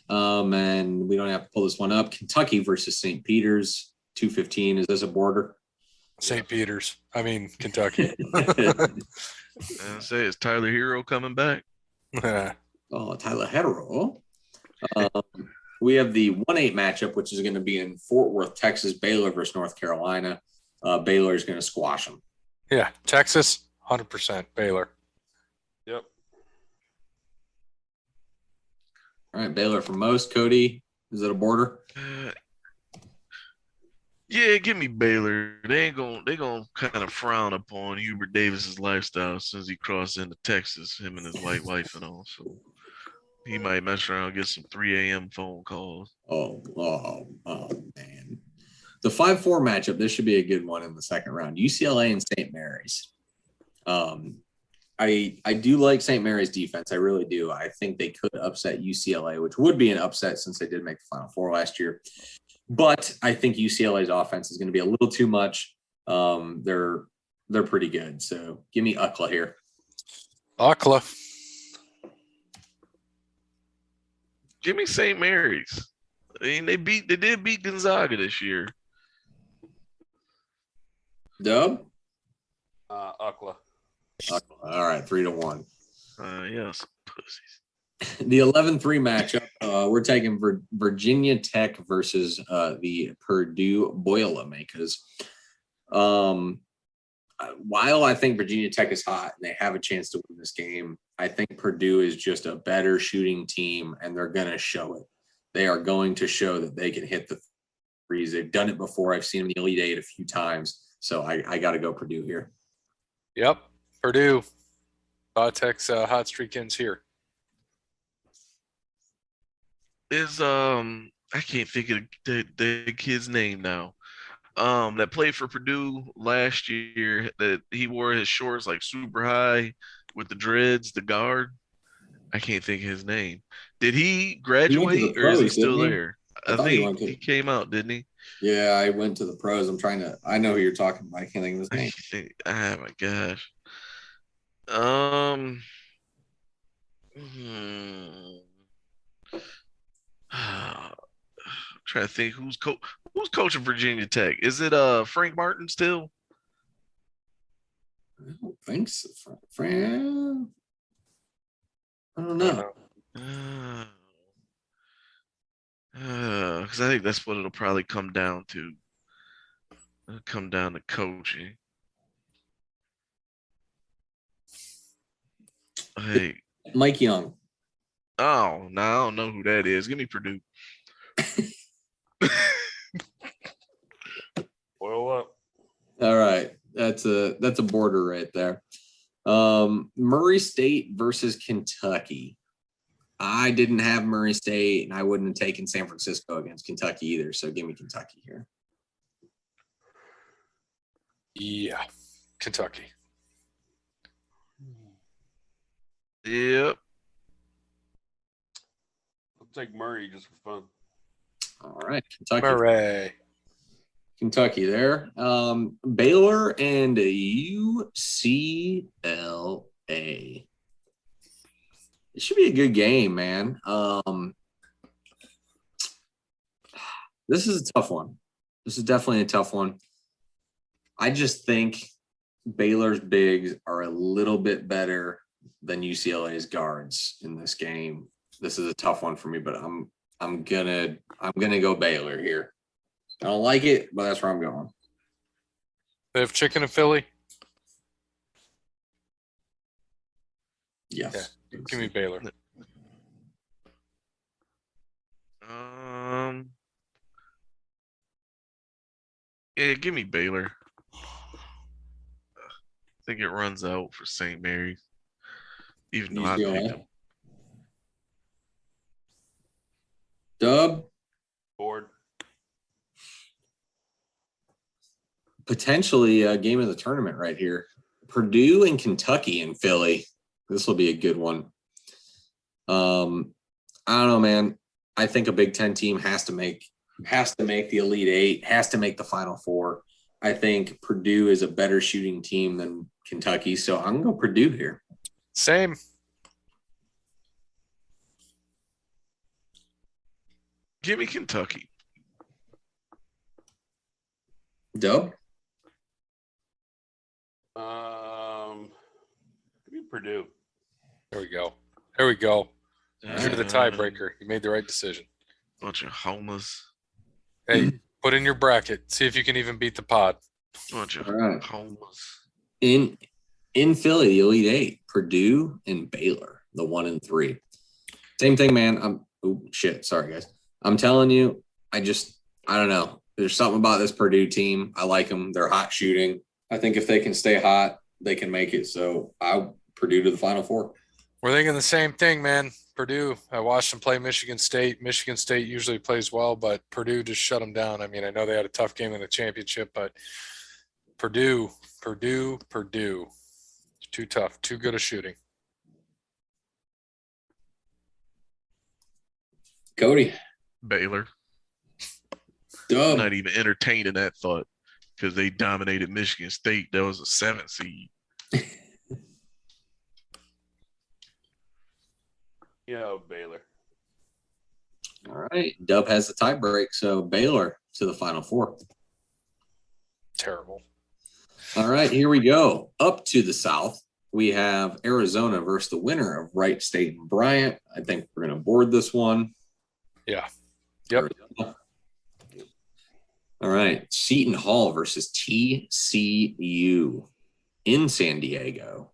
And we don't have to pull this one up. Kentucky versus St. Peter's, 2:15. Is this a border?
St. Peter's. I mean, Kentucky.
I say, is Tyler Hero coming back?
Oh, Tyler Hetero. We have the 1-8 matchup, which is going to be in Fort Worth, Texas. Baylor versus North Carolina. Baylor is going to squash them.
Yeah, Texas, 100% Baylor.
Yep.
All right, Baylor for most. Kode, is it a border?
Yeah, give me Baylor. They gonna kind of frown upon Hubert Davis's lifestyle since he crossed into Texas, him and his white wife and all. So he might mess around and get some 3 a.m. phone calls.
Oh, man. The 5-4 matchup, this should be a good one in the second round. UCLA and St. Mary's. I do like St. Mary's defense. I really do. I think they could upset UCLA, which would be an upset since they did make the Final Four last year. But I think UCLA's offense is going to be a little too much. They're pretty good. So give me UCLA here.
UCLA.
Give me St. Mary's. I mean, they did beat Gonzaga this year.
Dub?
UCLA.
All right, 3-1.
Yes, pussies.
The 11-3 matchup, we're taking Virginia Tech versus the Purdue Boilermakers. While I think Virginia Tech is hot and they have a chance to win this game, I think Purdue is just a better shooting team, and they're going to show it. They are going to show that they can hit the threes. They've done it before. I've seen them in the Elite Eight a few times, so I got to go Purdue here.
Yep, Purdue. Tech's hot streak ends here.
Is I can't think of the kid's name now. That played for Purdue last year. That he wore his shorts like super high with the dreads. The guard. I can't think of his name. Did he graduate or is he still there? I think he came out, didn't he?
Yeah, I went to the pros. I know who you're talking about. I can't think of his name.
Oh my gosh. I'm trying to think who's coaching Virginia Tech. Is it Frank Martin still?
I don't think so. Frank. I don't know.
Because I think that's what it'll probably come down to. It'll come down to coaching. Hey,
Mike Young.
Oh, no, I don't know who that is. Give me Purdue.
Oil up.
All right. That's a border right there. Murray State versus Kentucky. I didn't have Murray State, and I wouldn't have taken San Francisco against Kentucky either. So give me Kentucky here.
Yeah, Kentucky.
Yep.
I'll take Murray just for fun.
All right, Kentucky.
Murray.
Kentucky there. Baylor and UCLA. It should be a good game, man. This is a tough one. This is definitely a tough one. I just think Baylor's bigs are a little bit better than UCLA's guards in this game. This is a tough one for me, but I'm gonna go Baylor here. I don't like it, but that's where I'm going.
They have chicken in Philly?
Yes.
Yeah. Give me Baylor.
Yeah, give me Baylor. I think it runs out for St. Mary's. Even though I picked them.
Dub.
Board.
Potentially a game of the tournament right here. Purdue and Kentucky in Philly. This will be a good one. I don't know, man. I think a Big Ten team has to make the Elite Eight, has to make the Final Four. I think Purdue is a better shooting team than Kentucky, so I'm going to go Purdue here.
Same.
Give me Kentucky.
Dub?
Purdue.
There we go. There we go. You're the
Uh,
tiebreaker. You made the right decision.
Bunch of homers.
Hey, put in your bracket. See if you can even beat the pod.
Bunch of
All right.
homers.
In Philly, the Elite Eight, Purdue and Baylor, the 1 and 3. Same thing, man. Sorry, guys. I'm telling you, I don't know. There's something about this Purdue team. I like them. They're hot shooting. I think if they can stay hot, they can make it. So Purdue to the Final Four.
We're thinking the same thing, man. Purdue, I watched them play Michigan State. Michigan State usually plays well, but Purdue just shut them down. I mean, I know they had a tough game in the championship, but Purdue. Too tough, too good at shooting.
Kode.
Baylor.
Dub.
Not even entertaining that thought because they dominated Michigan State. That was a 7th seed.
Baylor.
All right. Dub has the tie break, so Baylor to the Final Four.
Terrible.
All right, here we go. Up to the south, we have Arizona versus the winner of Wright State and Bryant. I think we're going to board this one.
Yeah. Yep.
Arizona. All right, Seton Hall versus TCU in San Diego.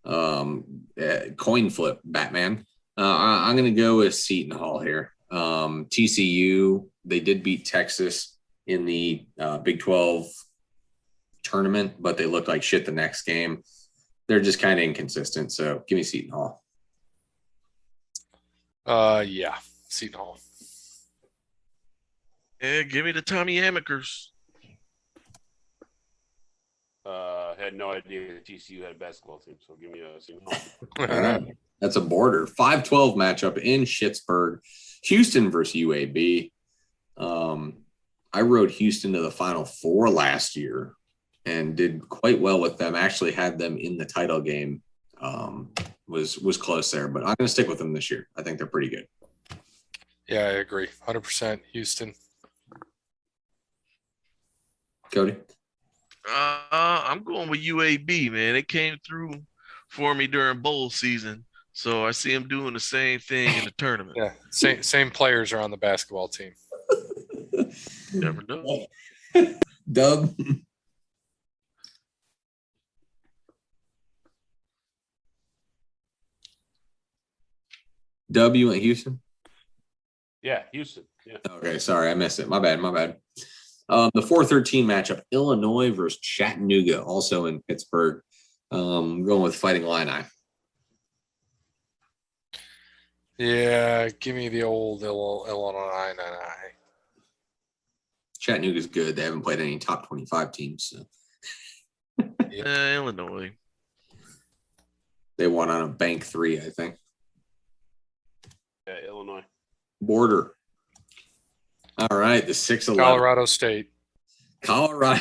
Coin flip, Batman. I'm going to go with Seton Hall here. TCU, they did beat Texas in the Big 12 tournament, but they looked like shit the next game. They're just kind of inconsistent. So give me Seton Hall.
Yeah, Seton Hall.
Yeah, give me the Tommy Amakers.
Had no idea that TCU had a basketball team, so give me a Seton Hall.
All right. That's a border. 5-12 matchup in Schittsburg. Houston versus UAB. I rode Houston to the Final Four last year and did quite well with them. Actually had them in the title game. Was close there, but I'm going to stick with them this year. I think they're pretty good.
Yeah, I agree. 100% Houston.
Kode?
I'm going with UAB, man. It came through for me during bowl season, so I see them doing the same thing in the tournament.
Yeah, same players are on the basketball team.
Never know.
Dub? W at Houston?
Yeah, Houston. Yeah.
Okay, sorry, I missed it. My bad. The 4-13 matchup, Illinois versus Chattanooga, also in Pittsburgh. I'm going with Fighting Illini.
Yeah, give me the old Illinois.
Chattanooga's good. They haven't played any top 25 teams. So.
Illinois.
They won on a bank 3, I think.
Yeah, Illinois.
Border. All right, the 6-11.
Colorado State.
Colorado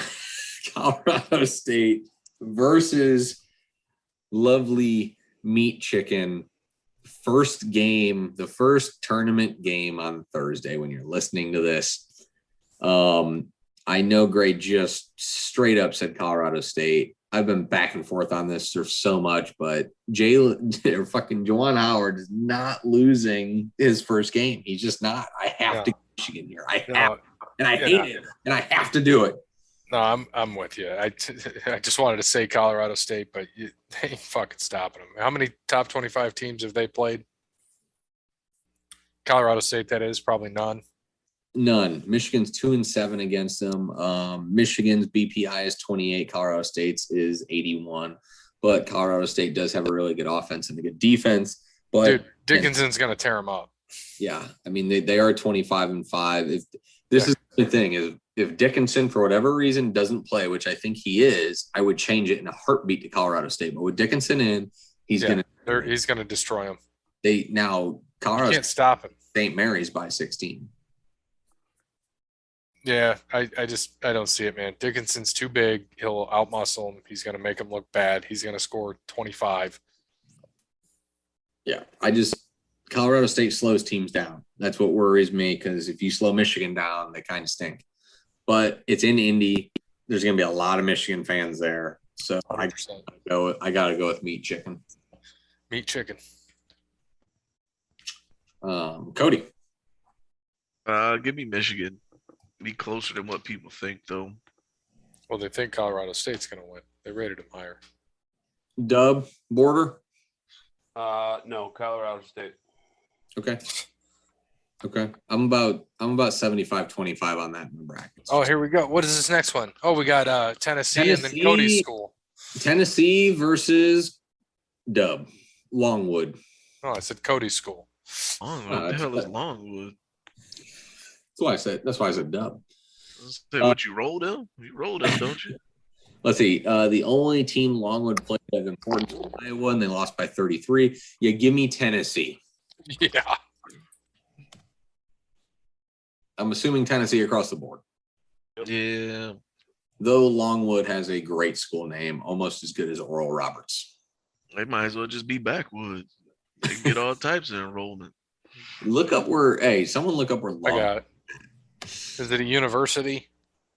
State versus lovely meat chicken. First game, the first tournament game on Thursday when you're listening to this. I know Gray just straight up said Colorado State. I've been back and forth on this for so much, but Juwan Howard is not losing his first game. He's just not. I have to go Michigan here. I hate it, and I have to do it.
No, I'm with you. I just wanted to say Colorado State, but they ain't fucking stopping them. How many top 25 teams have they played? Colorado State, that is, probably none.
None. Michigan's 2-7 against them. Michigan's BPI is 28. Colorado State's is 81. But Colorado State does have a really good offense and a good defense. But
dude, Dickinson's going to tear them up.
Yeah, I mean they are 25-5. If this is the thing is if Dickinson for whatever reason doesn't play, which I think he is, I would change it in a heartbeat to Colorado State. But with Dickinson in, he's gonna
destroy them.
Colorado
can't stop him.
St. Mary's by 16.
Yeah, I don't see it, man. Dickinson's too big. He'll outmuscle him. He's going to make him look bad. He's going to score 25.
Yeah, Colorado State slows teams down. That's what worries me because if you slow Michigan down, they kind of stink. But it's in Indy. There's going to be a lot of Michigan fans there. So
100%.
I gotta go with meat chicken.
Meat chicken.
Cody.
Give me Michigan. Be closer than what people think, though.
Well, they think Colorado State's going to win. They rated him higher.
Dub. Border.
No, Colorado State.
Okay. I'm about 75-25 on that in the brackets.
Oh, here we go. What is this next one? Oh, we got Tennessee and then Cody's school.
Tennessee versus Dub. Longwood.
Oh, I said Cody's school.
What the hell is Longwood?
That's why I said Dub.
What you rolled him? You rolled him, don't you?
Let's see. The only team Longwood played of importance was Iowa, and they lost by 33. Yeah, give me Tennessee.
Yeah.
I'm assuming Tennessee across the board.
Yeah.
Though Longwood has a great school name, almost as good as Oral Roberts.
They might as well just be Backwoods. They can get all types of enrollment.
Someone look up where
I
Longwood.
got it. Is it a university?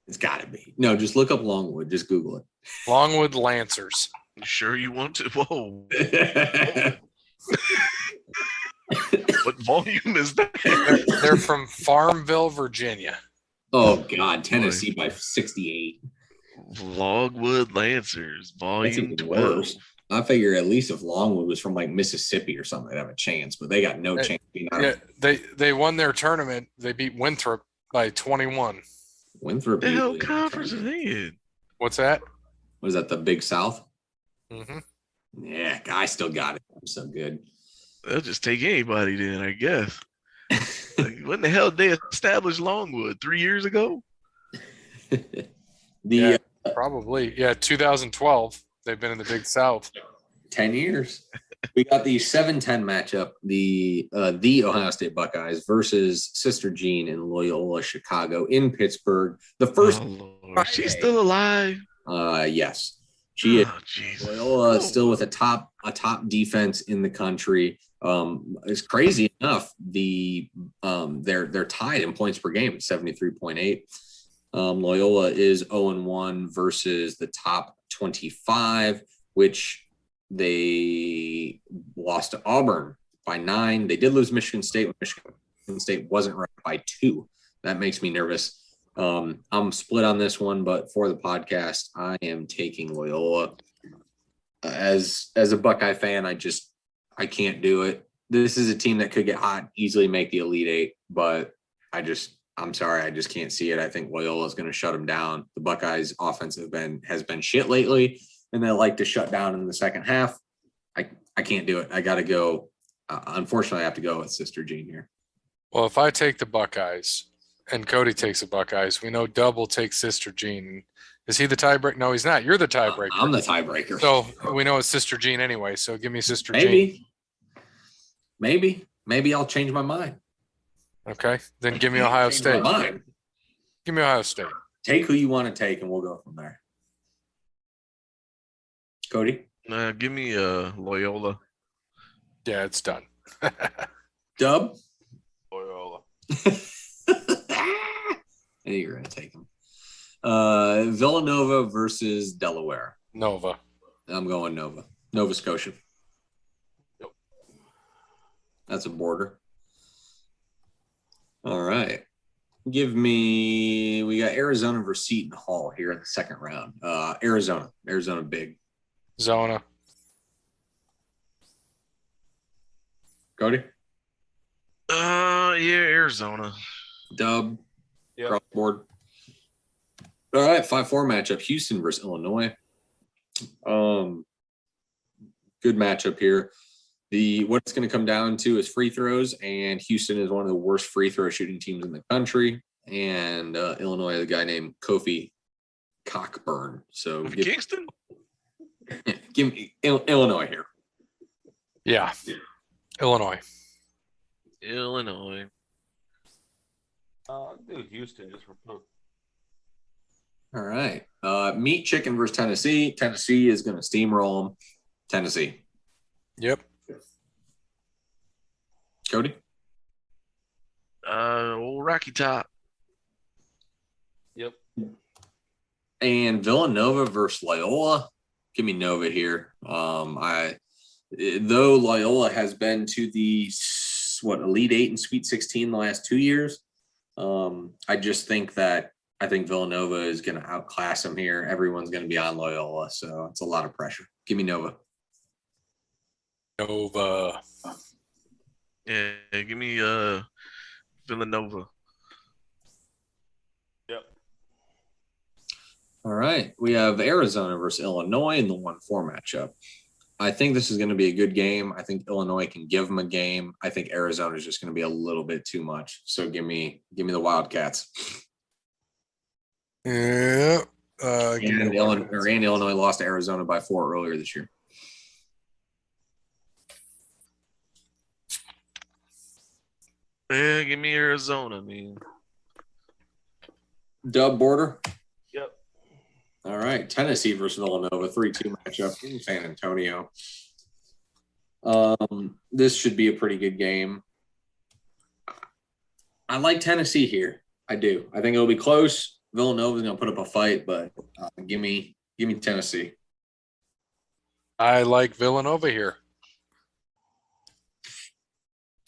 It's got to be. No, just look up Longwood. Just Google it.
Longwood Lancers.
You sure you want to? Whoa. What volume is that?
They're from Farmville, Virginia.
Oh, God. Tennessee by 68.
Longwood Lancers,
That's
volume
even
12.
worse. I figure at least if Longwood was from like Mississippi or something, they'd have a chance, but they got no chance.
Yeah, they won their tournament. They beat Winthrop by 21.
Winthrop.
The hell
usually
conference is in?
What's that?
Was that the Big South?
Mm-hmm.
Yeah, I still got it. I'm so good.
They'll just take anybody then, I guess. Like, when the hell did they establish Longwood? 3 years ago?
Probably. Yeah, 2012. They've been in the Big South.
10 years. We got the 7-10 matchup, the Ohio State Buckeyes versus Sister Jean in Loyola, Chicago in Pittsburgh. The first
Lord. She's still alive.
Yes. She is.
Jesus.
Loyola still with a top defense in the country. It's crazy enough. They're tied in points per game at 73.8. Loyola is 0-1 versus the top 25, which they lost to Auburn by 9. They did lose Michigan State when Michigan State wasn't ranked by 2. That makes me nervous. I'm split on this one, but for the podcast, I am taking Loyola. As a Buckeye fan, I can't do it. This is a team that could get hot, easily make the Elite Eight, but I'm sorry, I just can't see it. I think Loyola is going to shut them down. The Buckeyes' offense has been shit lately, and they like to shut down in the second half. I can't do it. I got to go. Unfortunately, I have to go with Sister Jean here.
Well, if I take the Buckeyes and Cody takes the Buckeyes, we know Dub will take Sister Jean. Is he the tiebreaker? No, he's not. You're the tiebreaker.
I'm the tiebreaker.
So we know it's Sister Jean anyway. So give me Sister Jean.
Maybe I'll change my mind.
Okay. Then give me Ohio State. Give me Ohio State.
Take who you want to take, and we'll go from there. Cody?
Give me Loyola.
Yeah, it's done.
Dub?
Loyola.
I knew you were going to take him. Villanova versus Delaware.
Nova.
I'm going Nova. Nova Scotia.
Yep.
That's a border. All right. We got Arizona versus Seton Hall here in the second round. Arizona big.
Zona.
Cody?
Yeah, Arizona.
Dub.
Yep.
Cross board. All right, 5-4 matchup. Houston versus Illinois. Good matchup here. What it's going to come down to is free throws, and Houston is one of the worst free throw shooting teams in the country. And Illinois is a guy named Kofi Cockburn. So
Kingston?
Give me Illinois here.
Yeah. Illinois.
Dude, Houston just for fun.
All right. Meat chicken versus Tennessee. Tennessee is going to steamroll them. Tennessee.
Yep.
Cody?
Old Rocky Top.
Yep.
And Villanova versus Loyola. Give me Nova here. Though Loyola has been to the Elite Eight and Sweet 16 the last 2 years. I just think Villanova is going to outclass them here. Everyone's going to be on Loyola, so it's a lot of pressure. Give me Nova.
Nova.
Yeah, give me Villanova.
Yep.
All right. We have Arizona versus Illinois in the 1-4 matchup. I think this is going to be a good game. I think Illinois can give them a game. I think Arizona is just going to be a little bit too much. So give me the Wildcats.
Yeah.
And Illinois lost to Arizona by 4 earlier this year.
Yeah, give me Arizona, man.
Dub border.
Yep.
All right. Tennessee versus Villanova, 3-2 matchup in San Antonio. This should be a pretty good game. I like Tennessee here. I do. I think it'll be close. Villanova's going to put up a fight, but give me Tennessee.
I like Villanova here.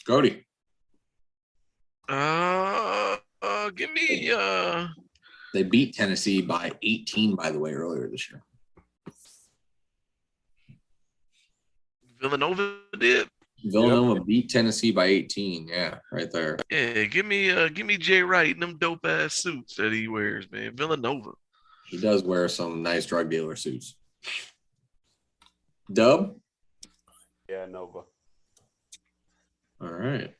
Kode.
Give me
They beat Tennessee by 18, by the way, earlier this year.
Villanova did.
Villanova beat Tennessee by 18. Yeah, right there.
Yeah, give me Jay Wright and them dope ass suits that he wears, man. Villanova.
He does wear some nice drug dealer suits. Dub?
Yeah, Nova.
All right.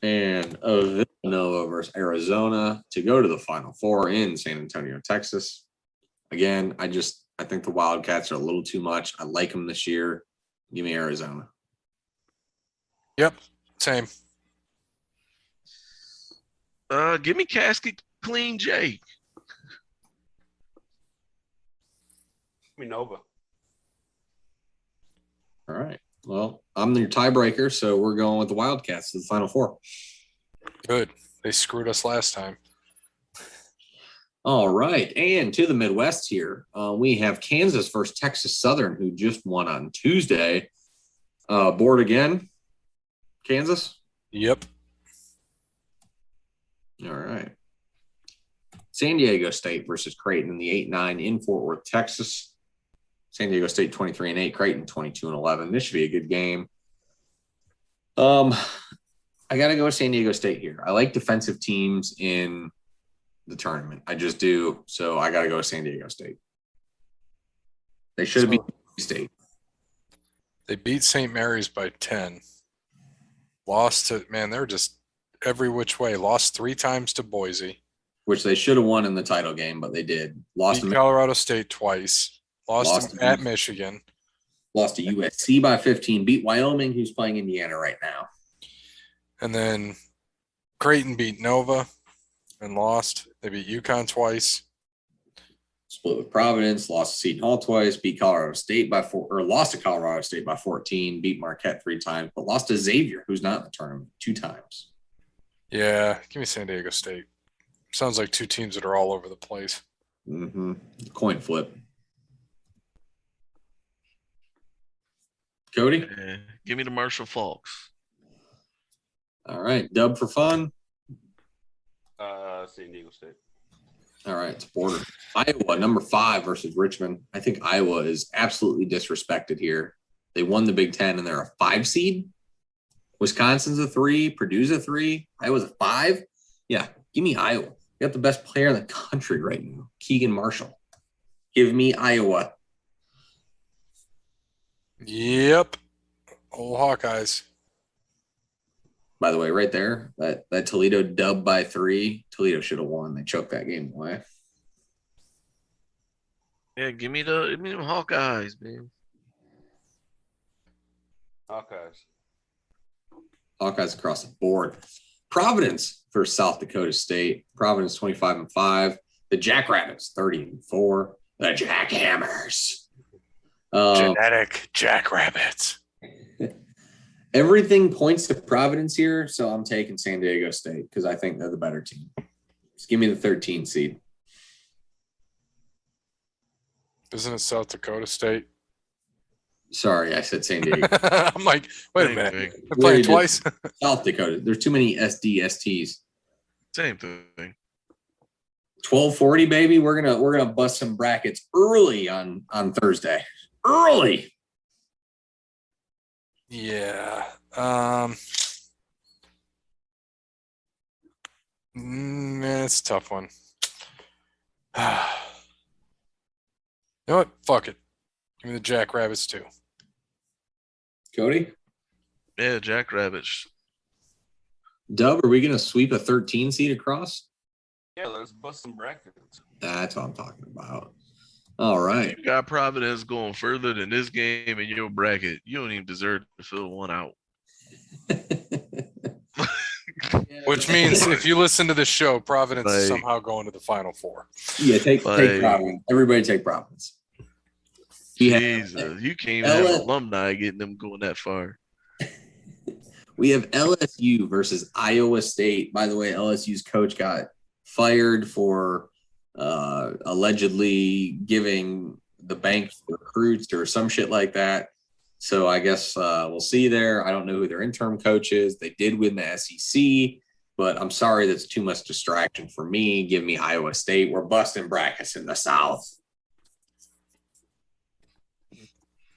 And Villanova versus Arizona to go to the Final Four in San Antonio, Texas. Again, I think the Wildcats are a little too much. I like them this year. Give me Arizona.
Yep. Same.
Give me Casket Clean Jake.
Give me Nova.
All right. Well, I'm your tiebreaker, so we're going with the Wildcats to the Final Four.
Good. They screwed us last time.
All right. And to the Midwest here, we have Kansas versus Texas Southern, who just won on Tuesday. Board again. Kansas?
Yep.
All right. San Diego State versus Creighton in the 8-9 in Fort Worth, Texas. San Diego State 23-8, Creighton 22-11. This should be a good game. I got to go with San Diego State here. I like defensive teams in the tournament. I just do. So I got to go with San Diego State. They should have beat State.
They beat St. Mary's by 10. Lost to, man, they're just every which way. Lost 3 times to Boise.
Which they should have won in the title game, but they did. Lost
beat
to
Colorado State twice. Lost at Michigan.
Lost to USC by 15. Beat Wyoming, who's playing Indiana right now.
And then Creighton beat Nova and lost. They beat UConn twice.
Split with Providence, lost to Seton Hall twice, beat Colorado State by 4, or lost to Colorado State by 14, beat Marquette 3 times, but lost to Xavier, who's not in the tournament, 2 times.
Yeah, give me San Diego State. Sounds like 2 teams that are all over the place.
Mm-hmm. Coin flip. Kode?
Give me the Marshall Falks.
All right. Dub for fun.
San Diego State.
All right. It's border. Iowa, number 5 versus Richmond. I think Iowa is absolutely disrespected here. They won the Big Ten and they're a 5 seed. Wisconsin's a 3. Purdue's a 3. Iowa's a 5. Yeah. Give me Iowa. You got the best player in the country right now, Keegan Marshall. Give me Iowa.
Yep. Old Hawkeyes.
By the way, right there, that Toledo dub by 3, Toledo should have won. They choked that game away.
Yeah, give me them Hawkeyes, man.
Hawkeyes across the board. Providence versus South Dakota State. Providence 25-5. The Jackrabbits 30-4. The Jackhammers.
Genetic Jackrabbits.
Everything points to Providence here, so I'm taking San Diego State because I think they're the better team. Just give me the 13 seed.
Isn't it South Dakota State?
Sorry, I said San Diego.
I'm like, wait a
Same
minute.
thing.
They're playing
Weird.
twice.
South Dakota. There's too many SDSTs.
Same thing.
12:40, baby. We're gonna bust some brackets early on Thursday. Early.
Yeah. It's a tough one. You know what? Fuck it. Give me the Jackrabbits too.
Cody?
Yeah, Jackrabbits.
Dub, are we gonna sweep a 13 seed across?
Yeah, let's bust some brackets.
That's what I'm talking about. All right.
You got Providence going further than this game in your bracket. You don't even deserve to fill one out.
Which means if you listen to the show, Providence is
Like-
somehow going to the Final Four.
Yeah, take
Like-
Providence. Everybody take Providence. We have,
Jesus, you can't even have
Ella-
alumni getting them going that far.
we have LSU versus Iowa State. By the way, LSU's coach got fired for allegedly giving the bank recruits or some shit like that. So I guess we'll see there. I don't know who their interim coach is. They did win the SEC, but I'm sorry, that's too much distraction for me. Give me Iowa State. We're busting brackets in the South.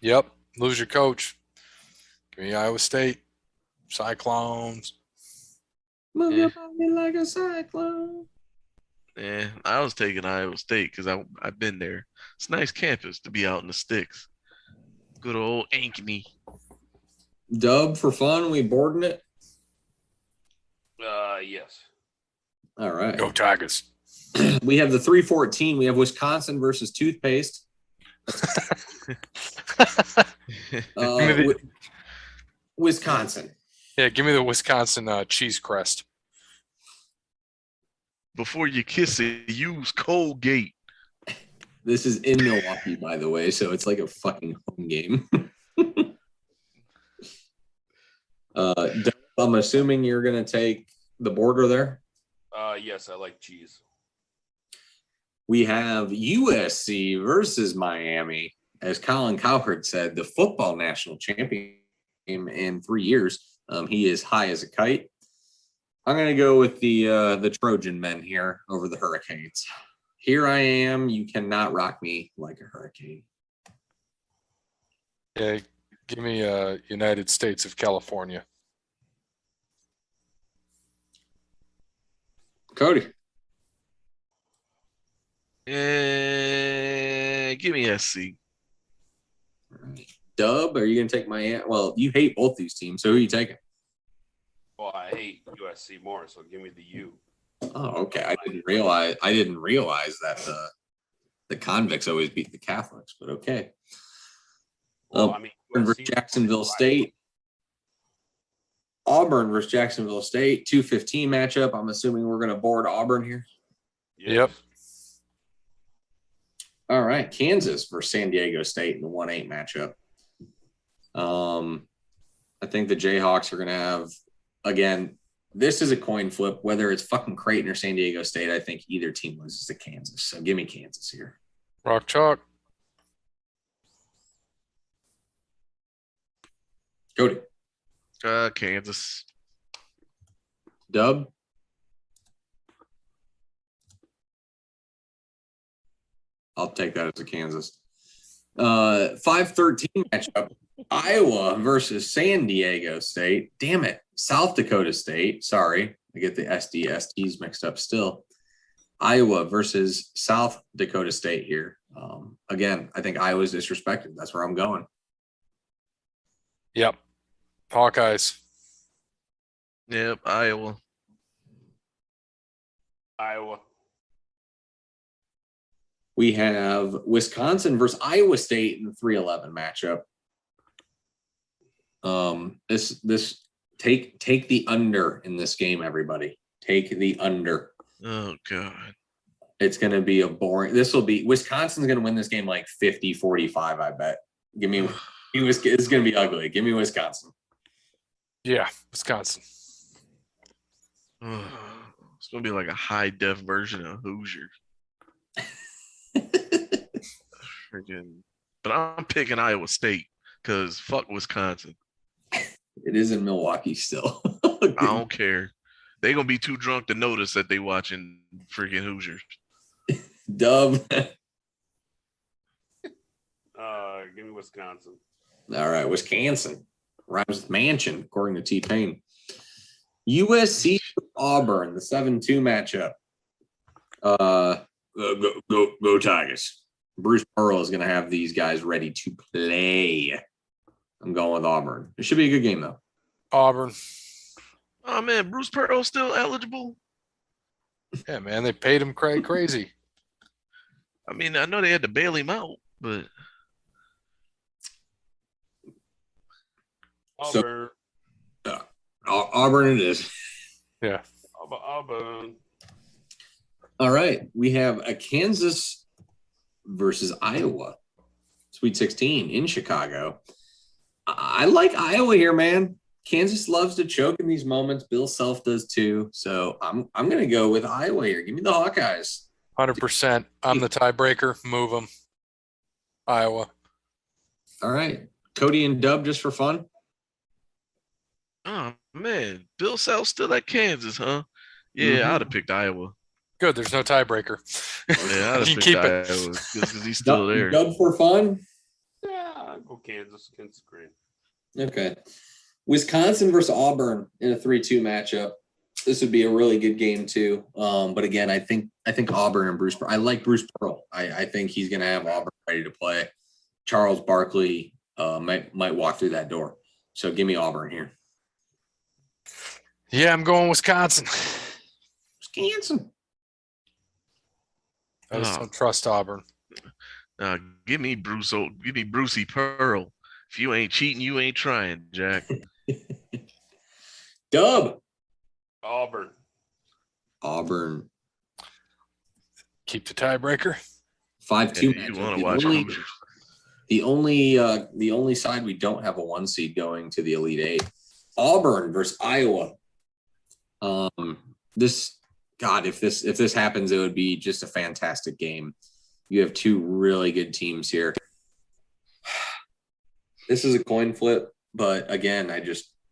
Yep. Lose your coach. Give me Iowa State. Cyclones.
Move
Yeah.
your body like a cyclone.
Yeah, I was taking Iowa State because I've been there. It's a nice campus to be out in the sticks. Good old Ankeny.
Dub for fun. We boarding it.
Yes.
All right.
Go Tigers.
We have the 314. We have Wisconsin versus toothpaste. Wisconsin.
Yeah, give me the Wisconsin cheese crest.
Before you kiss it, use Colgate.
This is in Milwaukee, by the way, so it's like a fucking home game. Dub, I'm assuming you're going to take the border there.
Yes, I like cheese.
We have USC versus Miami. As Colin Cowherd said, the football national champion in 3 years. He is high as a kite. I'm going to go with the Trojan men here over the Hurricanes. Here I am. You cannot rock me like a hurricane.
Yeah, give me United States of California.
Cody.
Give me SC.
Dub, are you going to take Miami? Well, you hate both these teams, so who are you taking?
Well, I hate USC more, so give me the U.
Oh, okay. I didn't realize that the convicts always beat the Catholics, but okay.
Well, I mean,
Auburn versus Jacksonville State. Auburn versus Jacksonville State, 2:15 matchup. I'm assuming we're going to board Auburn here.
Yep.
All right, Kansas versus San Diego State in the 1-8 matchup. I think the Jayhawks are going to have, again, this is a coin flip, whether it's fucking Creighton or San Diego State. I think either team loses to Kansas. So give me Kansas here.
Rock chalk.
Cody.
Kansas.
Dub. I'll take that as a Kansas. 5-13 matchup. Iowa versus San Diego State. Damn it. South Dakota State. Sorry. I get the SDSTs mixed up still. Iowa versus South Dakota State here. Again, I think Iowa's disrespected. That's where I'm going.
Yep. Hawkeyes.
Yep, Iowa.
Iowa.
We have Wisconsin versus Iowa State in the 3-11 matchup. This take the under in this game, everybody. Take the under.
Oh God.
It's going to be a boring. Wisconsin's going to win this game like 50-45, I bet. It's going to be ugly. Give me Wisconsin.
Yeah, Wisconsin.
It's gonna be like a high def version of Hoosier. freaking. But I'm picking Iowa State because fuck Wisconsin.
It is in Milwaukee still.
I don't care. They gonna be too drunk to notice that they watching freaking Hoosiers.
Dub.
Give me Wisconsin.
All right, Wisconsin rhymes with mansion, according to T-Pain. USC Auburn, the 7-2 matchup. Go Tigers. Bruce Pearl is going to have these guys ready to play. I'm going with Auburn. It should be a good game, though.
Auburn.
Oh man, Bruce Pearl still eligible?
Yeah, man, they paid him crazy.
I mean, I know they had to bail him out, but
Auburn.
Auburn it is.
Yeah.
Auburn.
All right. We have a Kansas versus Iowa. Sweet 16 in Chicago. I like Iowa here, man. Kansas loves to choke in these moments. Bill Self does too. So I'm going to go with Iowa here. Give me the Hawkeyes.
100%. I'm the tiebreaker. Move them. Iowa.
All right. Kode and Dub just for fun.
oh man, Bill Self still at Kansas, huh? Yeah, I'd have picked Iowa.
Good. There's no tiebreaker.
Yeah, I'd have
You
picked
keep
Iowa
it.
because he's still there.
Dub for fun.
Yeah, I'll go Kansas against the Green.
Okay. Wisconsin versus Auburn in a 3-2 matchup. This would be a really good game too. But again, I think Auburn and Bruce. I like Bruce Pearl. I think he's going to have Auburn ready to play. Charles Barkley might walk through that door. So give me Auburn here.
Yeah, I'm going Wisconsin.
Wisconsin.
I just don't trust Auburn.
Give me Brucey Pearl. If you ain't cheating, you ain't trying, Jack.
Dub.
Auburn.
Keep the tiebreaker.
5-2
You
matchup.
want to watch Hoosiers.
The only side we don't have a 1 seed going to the Elite Eight. Auburn versus Iowa. If this happens, it would be just a fantastic game. You have two really good teams here. This is a coin flip, but again,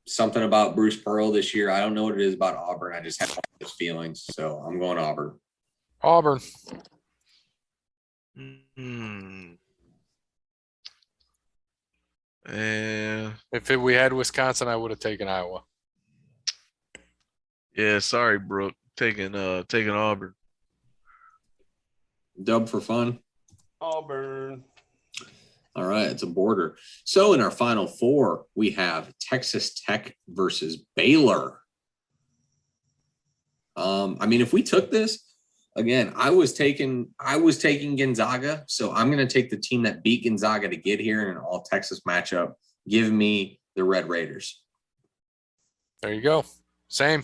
something about Bruce Pearl this year. I don't know what it is about Auburn. I just have those feelings, so I'm going Auburn.
Auburn. If we had Wisconsin, I would have taken Iowa.
Yeah, sorry, Brooke. Taking Auburn.
Dub for fun.
Auburn.
All right, it's a border. So in our final four, we have Texas Tech versus Baylor. If we took this, again, I was taking Gonzaga, so I'm going to take the team that beat Gonzaga to get here in an all-Texas matchup. Give me the Red Raiders.
There you go. Same.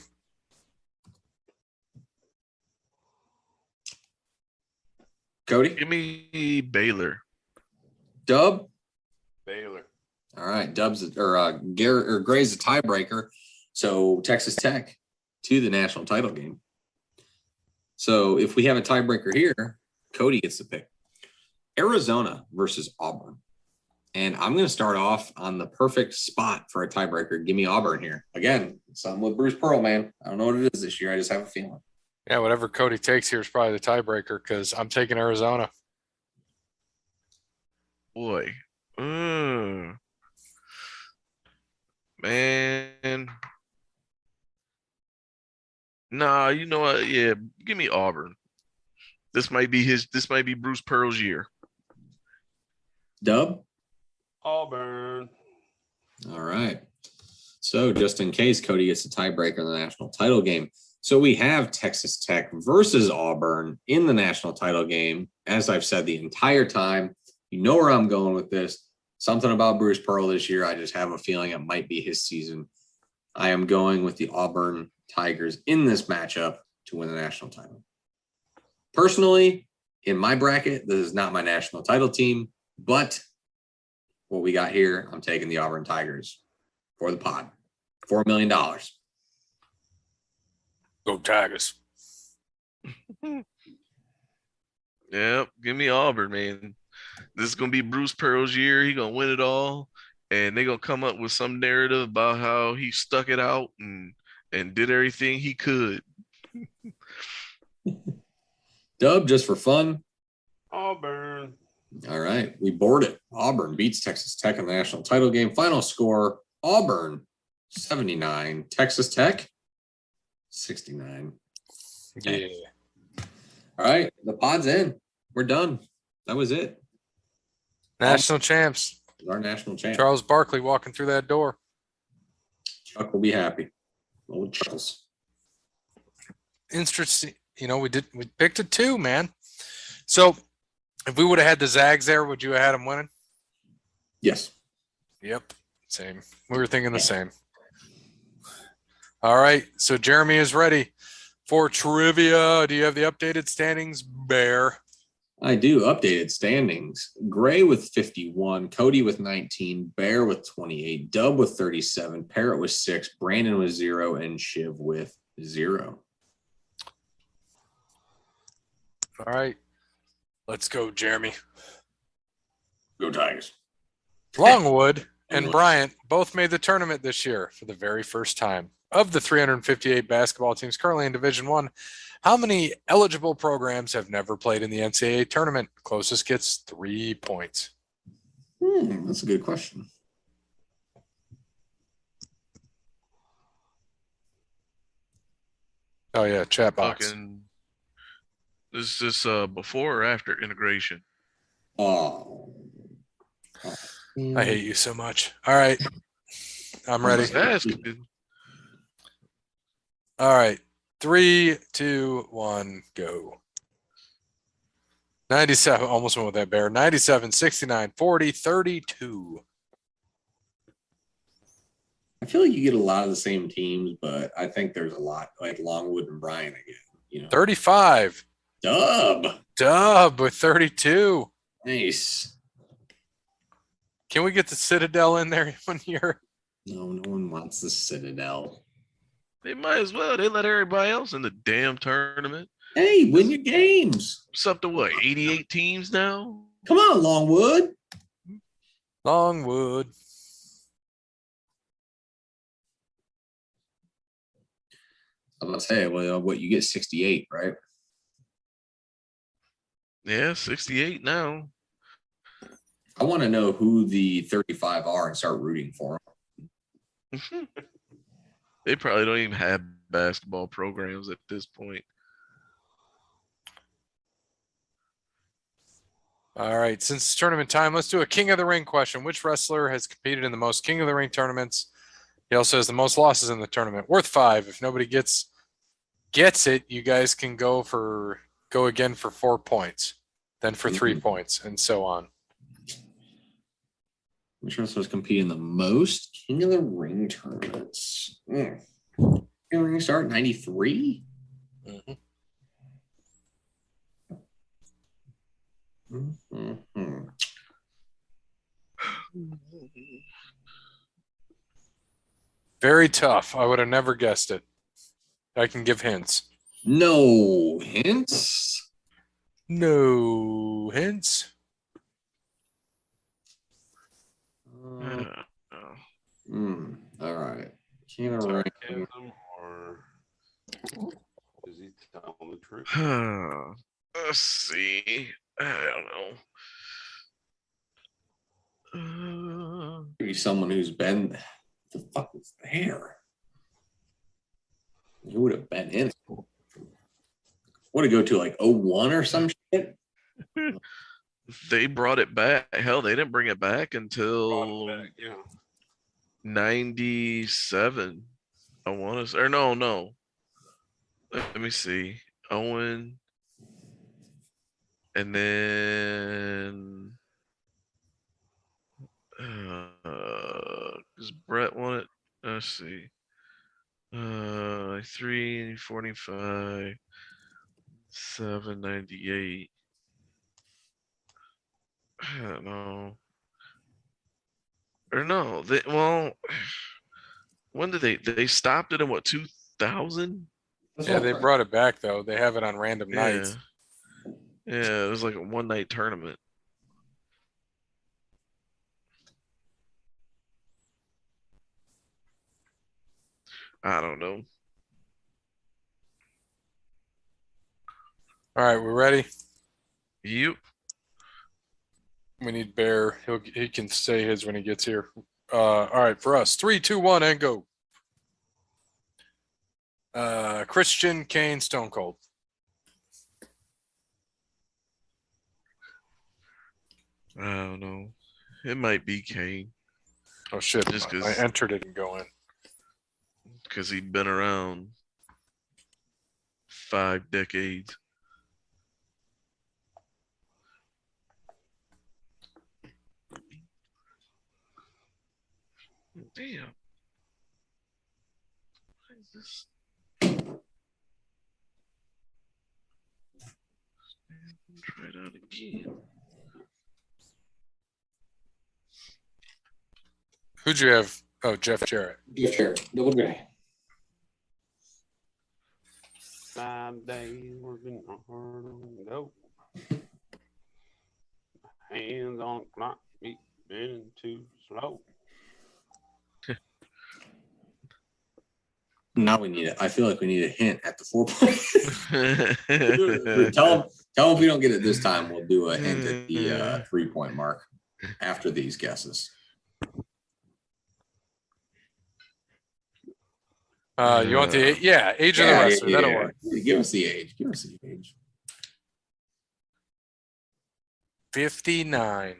Kode?
Give me Baylor.
Dub?
Baylor.
All right, Gray's a tiebreaker. So Texas Tech to the national title game. So if we have a tiebreaker here, Kode gets the pick. Arizona versus Auburn. And I'm going to start off on the perfect spot for a tiebreaker. Give me Auburn here. Again, something with Bruce Pearl, man. I don't know what it is this year. I just have a feeling.
Yeah, whatever Kode takes here is probably the tiebreaker because I'm taking Arizona.
Boy. Man. Nah, you know what? Yeah, give me Auburn. This might be Bruce Pearl's year.
Dub?
Auburn.
All right. So just in case Kode gets the tiebreaker in the national title game. So we have Texas Tech versus Auburn in the national title game. As I've said the entire time, you know where I'm going with this. Something about Bruce Pearl this year. I just have a feeling it might be his season. I am going with the Auburn Tigers in this matchup to win the national title. Personally, in my bracket, this is not my national title team, but what we got here, I'm taking the Auburn Tigers for the pod. $4 million.
Go Tigers.
Yep, give me Auburn, man. This is gonna be Bruce Pearl's year. He gonna win it all, and they gonna come up with some narrative about how he stuck it out and did everything he could.
Dub, just for fun.
Auburn.
All right, we board it. Auburn beats Texas Tech in the national title game. Final score: Auburn 79, Texas Tech 69.
Yeah.
All right, the pod's in. We're done. That was it.
National champs.
Our national champ.
Charles Barkley walking through that door.
Chuck will be happy. Old Chuckles.
Interesting. We picked a 2, man. So if we would have had the Zags there, would you have had them winning?
Yes.
Yep. Same. We were thinking the same. All right. So Jeremy is ready for trivia. Do you have the updated standings, Bear?
I do. Updated standings. Gray with 51, Kode with 19, Bear with 28, Dub with 37, Parrot with 6, Brandon with 0, and Shiv with 0.
All right. Let's go, Jeremy.
Go Tigers.
Longwood and Bryant both made the tournament this year for the very first time. Of the 358 basketball teams currently in Division I, how many eligible programs have never played in the NCAA tournament? Closest gets 3 points.
That's a good question.
Oh, yeah, chat box.
Is this before or after integration?
Oh.
I hate you so much. All right. I'm ready. All right. 3, 2, 1, go. 97. Almost went with that, Bear. 97, 69, 40, 32.
I feel like you get a lot of the same teams, but I think there's a lot like Longwood and Bryant again.
35.
Dub
with 32.
Nice.
Can we get the Citadel in there 1 year?
No one wants the Citadel.
They might as well. They let everybody else in the damn tournament.
Hey, win your games.
It's up to what, 88 teams now?
Come on, Longwood.
Longwood.
I was about to say, well, what you get 68, right?
Yeah, 68 now.
I want to know who the 35 are and start rooting for them.
They probably don't even have basketball programs at this point.
All right. Since it's tournament time, let's do a King of the Ring question. Which wrestler has competed in the most King of the Ring tournaments? He also has the most losses in the tournament, worth 5. If nobody gets it, you guys can go again for 4 points, then for 3 points, and so on.
Which wrestlers compete in the most King of the Ring tournaments? King of the Ring start 93?
Mm-hmm.
Mm-hmm.
Very tough. I would have never guessed it. I can give hints.
No hints?
No hints.
All right. King of the Ring.
Sarcasm or is he telling the truth?
Let's see. I don't know.
Maybe someone who's been. The fuck is there? You would have been in it. What to go to like 01 or some shit?
They brought it back. Hell, they didn't bring it back until
Brought it back, yeah.
97. I want to say, or no. Let me see. Owen. And then because Brett won it. Let's see. 345, 798. I don't know. Or no, when did they stopped it in what, 2000?
Yeah, they brought it back though. They have it on random nights.
Yeah, it was like a one-night tournament. I don't know.
All right, we're ready.
You.
We need Bear. He can say his when he gets here. All right, for us, 3, 2, 1, and go. Christian, Kane, Stone Cold.
I don't know. It might be Kane
Oh shit!
Just
I
'cause-
entered it and go in.
because he'd been around 5 decades. Damn. What is this? Try it out again.
Who'd you have? Oh, Jeff Jarrett.
Sure. Double gray.
5 days working hard on the go. Hands on the clock, feet bending too slow.
Now we need it. I feel like we need a hint at the 4 point. tell them if we don't get it this time, we'll do a hint at the 3-point mark after these guesses.
You want the age of the wrestler? That'll work.
Give us the age.
59.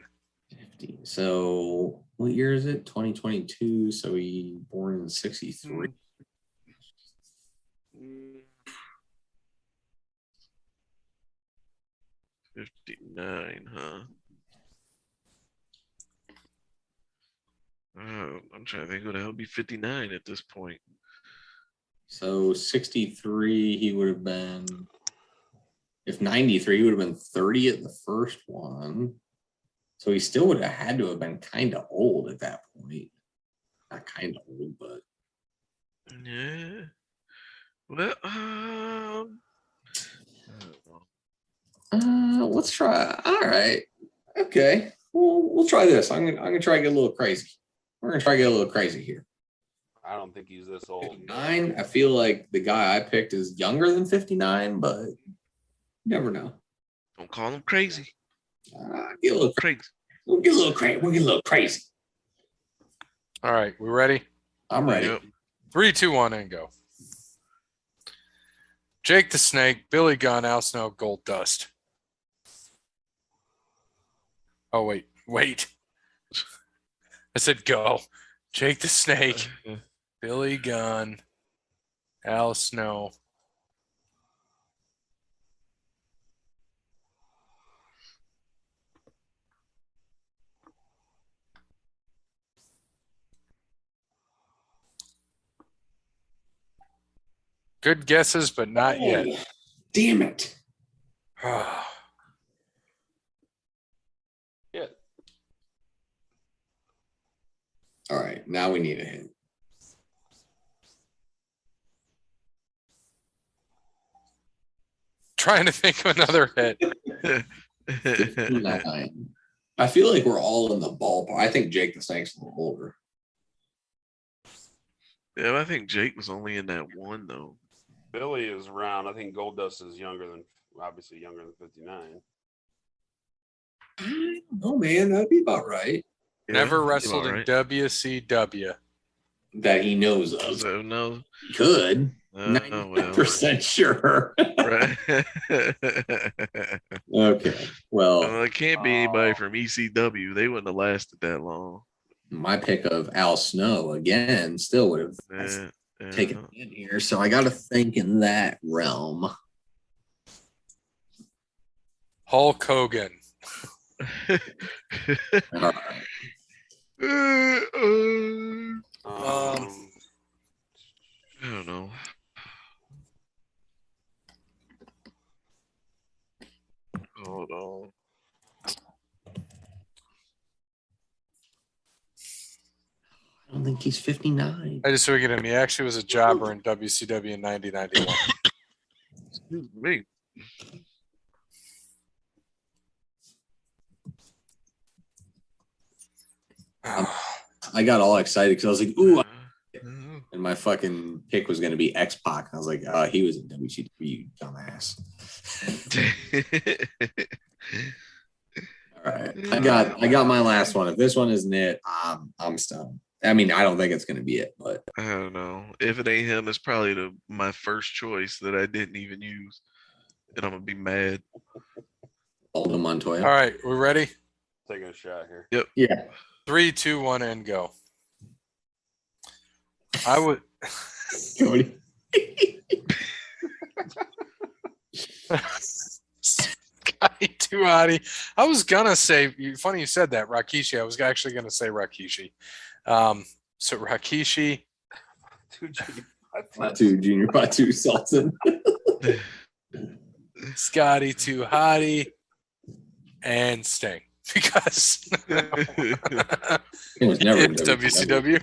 50. So what year is it? 2022. So he born in 63.
59, huh? I'm trying to think who the hell would be 59 at this point.
So 63, he would have been, if 93, he would have been 30 at the first one. So he still would have had to have been kind of old at that point. Not kind of old, but.
Yeah. Well,
Let's try. All right. Okay. We'll try this. I'm gonna try to get a little crazy. We're gonna try to get a little crazy here.
I don't think he's this old.
59. I feel like the guy I picked is younger than 59, but you never know.
don't call him crazy.
Get a little
Crazy.
We'll get a little crazy. We'll get a little crazy.
All right, we ready?
I'm ready.
Yep.
3, 2, 1, and go. Jake the Snake, Billy Gunn, Al Snow, Gold Dust. Oh, wait. I said go. Jake the Snake, Billy Gunn, Al Snow. Good guesses, but not yet.
Damn it.
Yeah.
All right. Now we need a hint.
Trying to think of another hit.
59. I feel like we're all in the ballpark. I think Jake the Snake's a little older.
Yeah, I think Jake was only in that one though.
Billy is around. I think Goldust is obviously younger than 59.
I don't know, man. That'd be about right.
Yeah,
Never
that's
wrestled
about
in
right.
WCW.
That he knows of.
So no.
Could.
Well.
90% sure.
Right.
Okay. Well,
It can't be anybody from ECW. They wouldn't have lasted that long.
my pick of Al Snow again still would have
Yeah.
taken me in here. So I got to think in that realm.
Hulk Hogan.
All right.
I don't know. Hold on.
I don't think he's 59.
I just figured him. He actually was a jobber in WCW in 1991.
Excuse me.
I got all excited because I was like, ooh. And And my fucking pick was going to be X-Pac. I was like, he was in WCW, you dumbass. All right. I got my last one. If this one isn't it, I'm stunned. I mean, I don't think it's going to be it, but
I don't know. If it ain't him, it's probably my first choice that I didn't even use. And I'm going to be mad.
Aldo Montoya.
All right, we ready?
Taking a shot here.
Yep.
Yeah.
3, 2, 1, and go. I would.
Cody.
Scotty too hotty. I was gonna say. Funny you said that, Rakishi. I was actually gonna say Rakishi. So Rakishi.
Junior Batu Sultan.
Scotty too hotty. And Sting. Because
It was never in
it's WCW.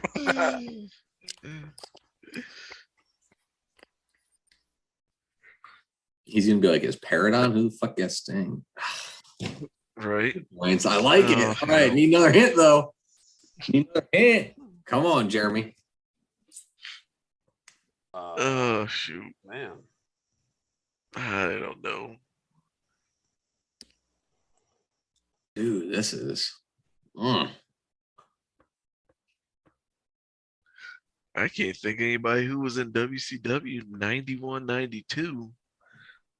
He's gonna be like, is Paradon? Who the fuck gets Sting?
Right.
Lance, I like it.
Oh,
All right, need another hint though. Need another hint. Come on, Jeremy.
Oh, shoot.
Man.
I don't know.
Dude, this is.
I can't think of anybody who was in WCW 91, 92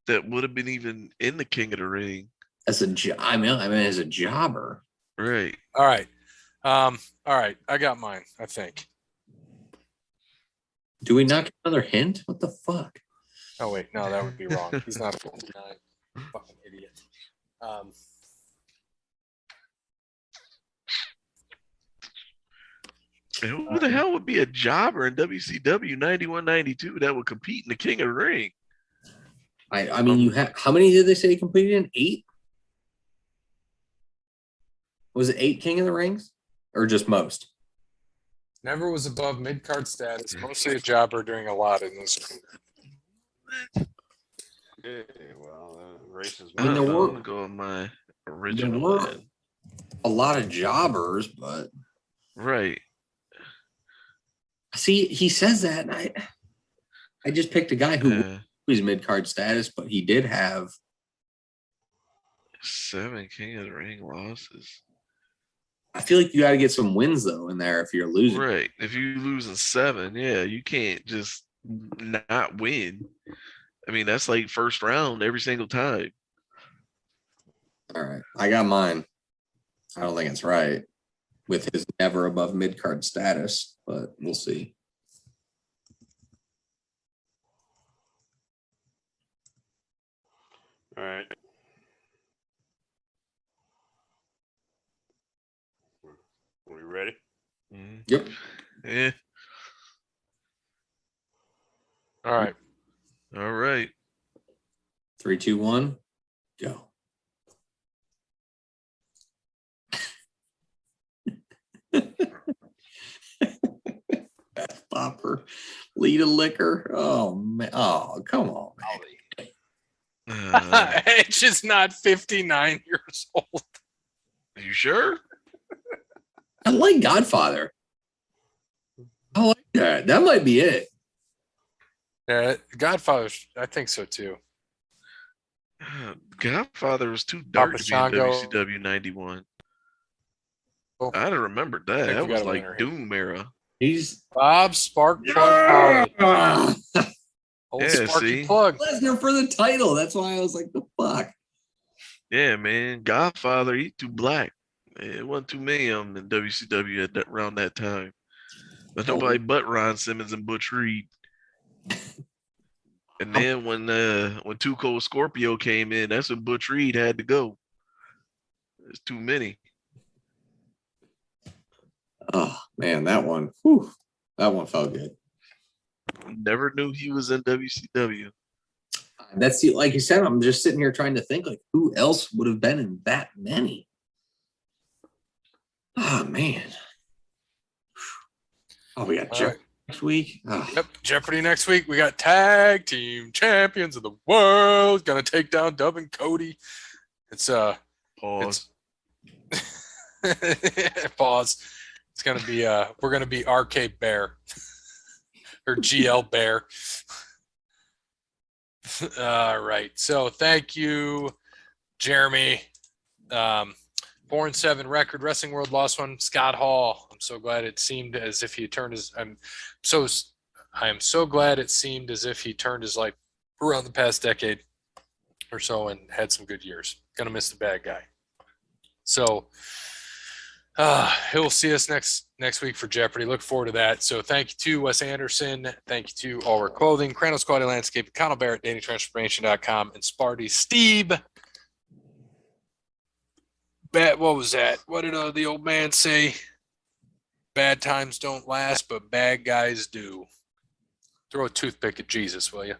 that would have been even in the King of the Ring.
As a I mean, as a jobber.
Right.
All right. All right. I got mine, I think.
Do we not get another hint? What the fuck?
Oh wait, no, that would be wrong. He's not a 59. Fucking idiot.
And who the hell would be a jobber in WCW 91, 92 that would compete in the King of the Ring?
I mean, you have how many did they say you completed in? 8? Was it 8 King of the Rings? Or just most?
Never was above mid-card status, mostly a jobber doing a lot in this.
Okay, well, races.
I mean, there were-
I'm gonna go with my
There
original
were
one.
a lot of jobbers, but
Right.
see, he says that, and I just picked a guy who
Yeah.
was mid-card status, but he did have
7 King of the Ring losses.
I feel like you got to get some wins though in there if you're losing.
Right. If you losing 7, yeah, you can't just not win. I mean, that's like first round every single time.
All right, I got mine. I don't think it's right with his never above mid-card status, but we'll see.
All right. Are we ready?
Yep.
Yeah.
All right.
All right.
3, 2, 1, go. Beth Bopper, lead a liquor. Oh man! Oh, come on, man.
Edge is not 59 years old.
You sure?
I like Godfather. I like that. That might be it.
Yeah, Godfather, I think so too.
Godfather was too dark
Papa
to be in
Shango.
WCW 91.
Oh.
I'd have remembered that.
think
That
we
was
got a
like
winner here.
Doom era.
He's
Bob Spark Plug Holly. Old
Yeah,
Sparky
see?
Plug.
Lesnar for the title. That's why I was like, the fuck.
Yeah, man. Godfather, he too black. It wasn't too many of them in WCW at that, around that time. But nobody but Ron Simmons and Butch Reed. And then when Too Cold Scorpio came in, that's when Butch Reed had to go. There's too many.
Oh man, that one. Whew, that one felt good.
Never knew he was in WCW.
That's the, like you said, I'm just sitting here trying to think like who else would have been in that many. Oh man. Oh, we got
All
Jeopardy next week. Oh.
Yep, Jeopardy next week. We got tag team champions of the world. Gonna take down Dub and Cody. It's
Pause.
pause. It's gonna be we're gonna be RK Bear. or GL Bear. All right. So thank you, Jeremy. 4-7 record. Wrestling World lost one. Scott Hall. I'm so glad it seemed as if he turned his. I am so glad it seemed as if he turned his life around the past decade or so and had some good years. Gonna miss the bad guy. So he'll see us next week for Jeopardy. Look forward to that. So thank you to Wes Anderson. Thank you to All Wear Clothing, Kranos Quality Landscape, Connell Barrett, DannyTransformation.com, and Sparty Steve. What was that? What did the old man say? Bad times don't last, but bad guys do. Throw a toothpick at Jesus, will you?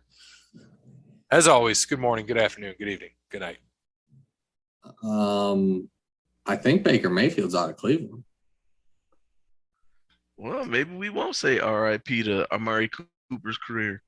As always, good morning, good afternoon, good evening, good night.
I think Baker Mayfield's out of Cleveland.
Well, maybe we won't say RIP to Amari Cooper's career.